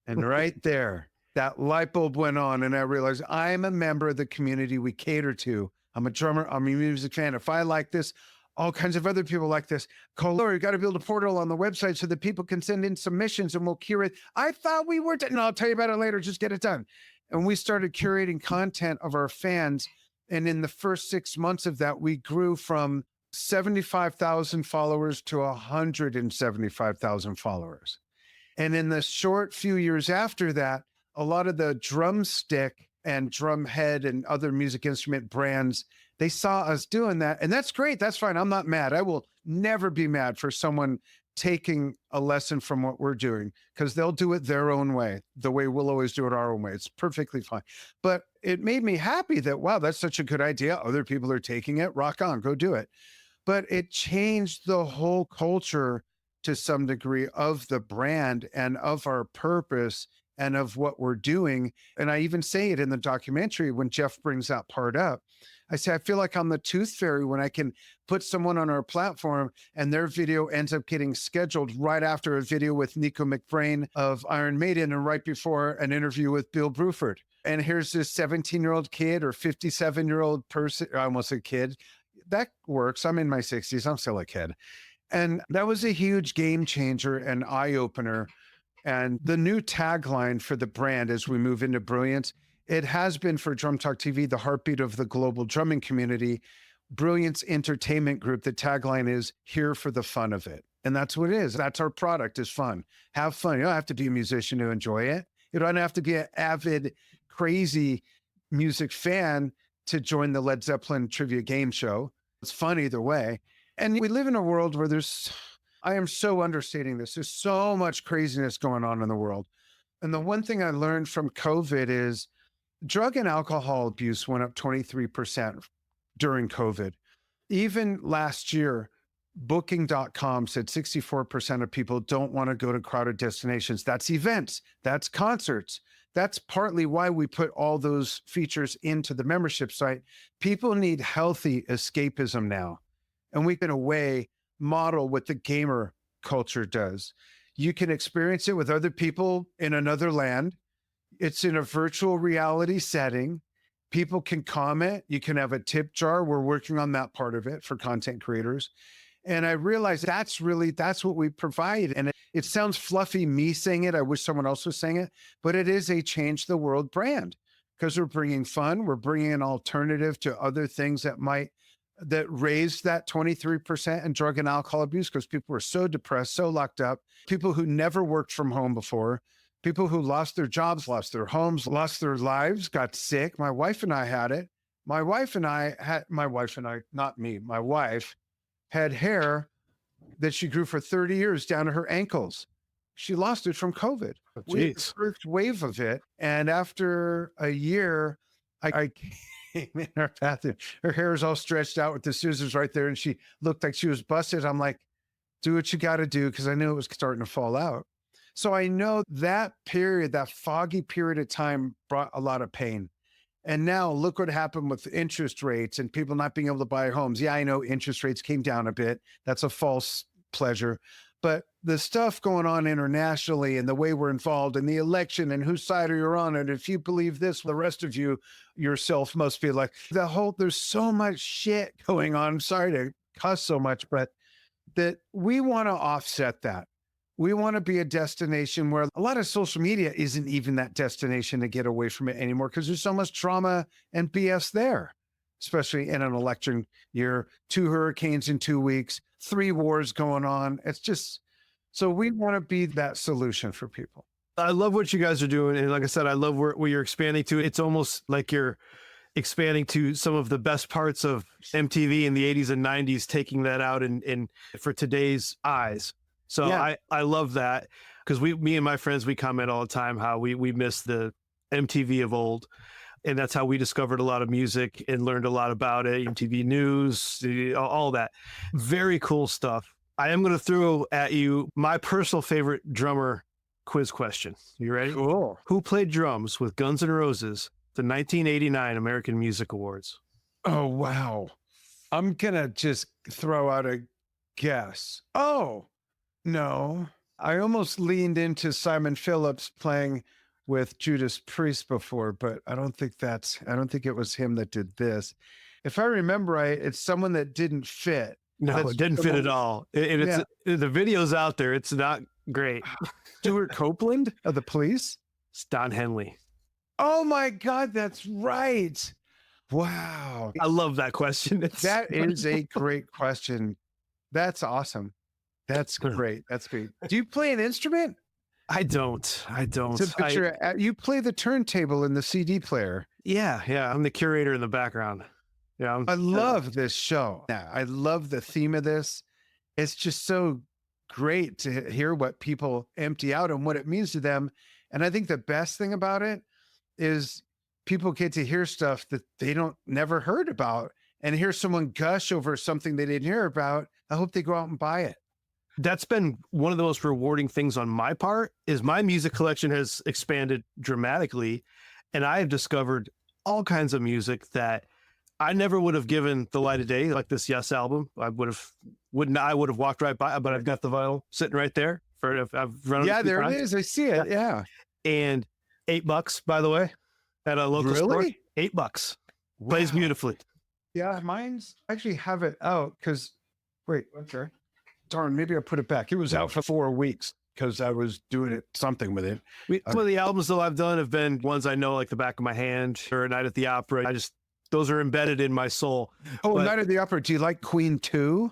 and right there, that light bulb went on, and I realized I'm a member of the community we cater to. I'm a drummer. I'm a music fan. If I like this, all kinds of other people like this. Call Lori, you got to build a portal on the website so that people can send in submissions and we'll curate. I thought we were, no, I'll tell you about it later. Just get it done. And we started curating content of our fans. And in the first 6 months of that, we grew from 75,000 followers to 175,000 followers. And in the short few years after that, a lot of the drumstick and drumhead and other music instrument brands, they saw us doing that. And that's great. That's fine. I'm not mad. I will never be mad for someone taking a lesson from what we're doing, because they'll do it their own way, the way we'll always do it our own way. It's perfectly fine. But it made me happy that, wow, that's such a good idea. Other people are taking it. Rock on, go do it. But it changed the whole culture to some degree of the brand and of our purpose and of what we're doing. And I even say it in the documentary when Jeff brings that part up. I say, I feel like I'm the tooth fairy when I can put someone on our platform and their video ends up getting scheduled right after a video with Nico McBrain of Iron Maiden and right before an interview with Bill Bruford. And here's this 17-year-old kid or 57-year-old person, I almost said kid. That works. I'm in my 60s. I'm still a kid. And that was a huge game changer and eye opener. And the new tagline for the brand as we move into Brilliance, it has been for Drum Talk TV, the heartbeat of the global drumming community. Brilliance Entertainment Group, the tagline is here for the fun of it. And that's what it is. That's our product, is fun. Have fun. You don't have to be a musician to enjoy it. You don't have to be an avid, crazy music fan to join the Led Zeppelin trivia game show. It's fun either way. And we live in a world where I am so understating this. There's so much craziness going on in the world. And the one thing I learned from COVID is drug and alcohol abuse went up 23% during COVID. Even last year, Booking.com said 64% of people don't want to go to crowded destinations. That's events, that's concerts. That's partly why we put all those features into the membership site. People need healthy escapism now. And we can model what the gamer culture does. You can experience it with other people in another land. It's in a virtual reality setting. People can comment. You can have a tip jar. We're working on that part of it for content creators. And I realized that's what we provide. And it sounds fluffy, me saying it. I wish someone else was saying it, but it is a change the world brand because we're bringing fun. We're bringing an alternative to other things that raised that 23% in drug and alcohol abuse because people were so depressed, so locked up. People who never worked from home before, people who lost their jobs, lost their homes, lost their lives, got sick. My wife and I had it. My wife, not me, my wife had hair that she grew for 30 years down to her ankles. She lost it from COVID. We had the first wave of it. And after a year, I came in her bathroom. Her hair is all stretched out with the scissors right there. And she looked like she was busted. I'm like, do what you got to do. Cause I knew it was starting to fall out. So I know that period, that foggy period of time brought a lot of pain. And now look what happened with interest rates and people not being able to buy homes. Yeah, I know interest rates came down a bit. That's a false pleasure. But the stuff going on internationally and the way we're involved in the election and whose side are you on, and if you believe this, the rest of you yourself must be like, there's so much shit going on. I'm sorry to cuss so much, but that we want to offset that. We want to be a destination where a lot of social media isn't even that destination to get away from it anymore because there's so much trauma and BS there, especially in an election year, 2 hurricanes in 2 weeks, 3 wars going on. It's just, so we want to be that solution for people. I love what you guys are doing. And like I said, I love where you're expanding to. It's almost like you're expanding to some of the best parts of MTV in the 80s and 90s, taking that out and for today's eyes. So yeah. I love that because me and my friends, we comment all the time how we miss the MTV of old. And that's how we discovered a lot of music and learned a lot about it. MTV News, all that. Very cool stuff. I am going to throw at you my personal favorite drummer quiz question. You ready? Cool. Who played drums with Guns N' Roses, the 1989 American Music Awards? Oh, wow. I'm going to just throw out a guess. Oh, no. I almost leaned into Simon Phillips playing with Judas Priest before, but I don't think it was him that did this. If I remember right, it's someone that didn't fit. No, it didn't fit at all. The video's out there. It's not great. Stuart Copeland of the Police? It's Don Henley. Oh my God, that's right. Wow. I love that question. That is a great question. That's awesome. That's great. That's great. Do you play an instrument? I don't. You play the turntable in the CD player. Yeah. I'm the curator in the background. Yeah. I love this show. Yeah, I love the theme of this. It's just so great to hear what people empty out and what it means to them. And I think the best thing about it is people get to hear stuff that they never heard about and hear someone gush over something they didn't hear about. I hope they go out and buy it. That's been one of the most rewarding things on my part is my music collection has expanded dramatically. And I have discovered all kinds of music that I never would have given the light of day like this Yes album. I would have walked right by, but I've got the vinyl sitting right there. I've run Yeah, it a few there it times. is. I see it. Yeah. And $8, by the way, at a local store. Really? $8. Plays Wow. beautifully. Yeah, mine's I actually have it out because wait, okay. Darn, maybe I put it back. It was out for 4 weeks because I was doing something with it. Some of the albums that I've done have been ones I know like the back of my hand, or Night at the Opera. Those are embedded in my soul. Oh, But Night at the Opera. Do you like Queen 2?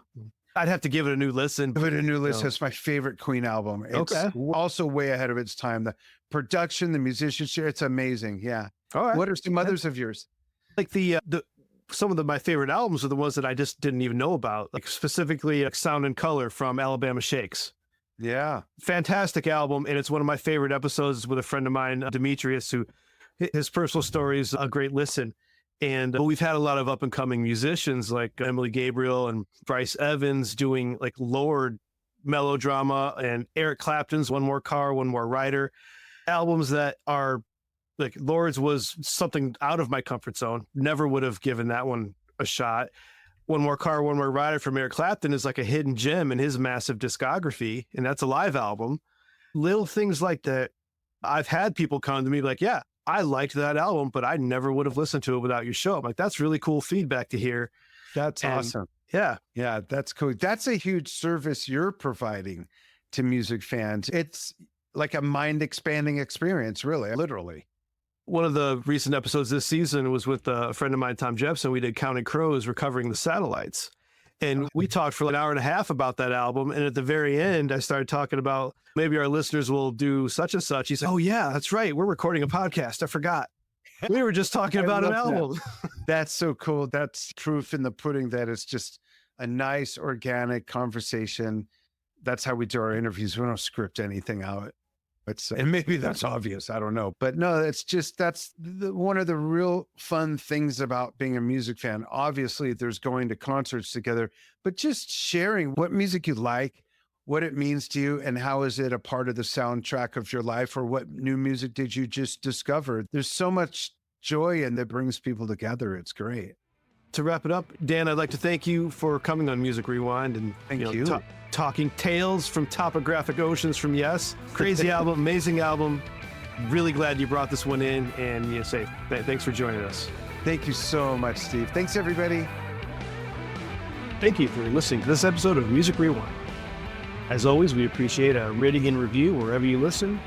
I'd have to give it a new listen. Give it a new list. No. It's my favorite Queen album. It's Okay. also way ahead of its time. The production, the musicianship, it's amazing. Yeah. All right. What are some others of yours? Like some of my favorite albums are the ones that I just didn't even know about, like specifically Sound and Color from Alabama Shakes. Yeah. Fantastic album. And it's one of my favorite episodes with a friend of mine, Demetrius, who his personal story is a great listen. And we've had a lot of up and coming musicians like Emily Gabriel and Bryce Evans doing like lowered melodrama, and Eric Clapton's One More Car, One More Rider, albums that are like Lords was something out of my comfort zone. Never would have given that one a shot. One More Car, One More Rider from Eric Clapton is like a hidden gem in his massive discography. And that's a live album. Little things like that. I've had people come to me like, yeah, I liked that album, but I never would have listened to it without your show. I'm like, that's really cool feedback to hear. That's awesome. Yeah. Yeah, that's cool. That's a huge service you're providing to music fans. It's like a mind expanding experience, really, literally. One of the recent episodes this season was with a friend of mine, Tom Jepson. We did Counting Crows, Recovering the Satellites. And we talked for like an hour and a half about that album. And at the very end, I started talking about maybe our listeners will do such and such. He said, oh, yeah, that's right. We're recording a podcast. I forgot. We were just talking about an album. That's so cool. That's proof in the pudding that it's just a nice, organic conversation. That's how we do our interviews. We don't script anything out. And maybe that's obvious. I don't know. But no, that's one of the real fun things about being a music fan. Obviously, there's going to concerts together, but just sharing what music you like, what it means to you, and how is it a part of the soundtrack of your life, or what new music did you just discover? There's so much joy and that brings people together. It's great. To wrap it up, Dan, I'd like to thank you for coming on Music Rewind and Thank you. Talking tales from Topographic Oceans from Yes. Crazy album, amazing album. Really glad you brought this one in, and thanks for joining us. Thank you so much, Steve. Thanks, everybody. Thank you for listening to this episode of Music Rewind. As always, we appreciate a rating and review wherever you listen,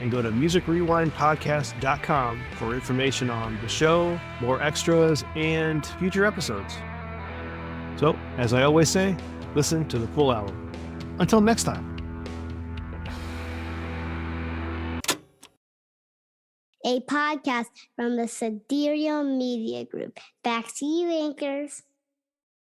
and go to musicrewindpodcast.com for information on the show, more extras, and future episodes. So, as I always say, listen to the full album. Until next time. A podcast from the Sidereal Media Group. Back to you, anchors.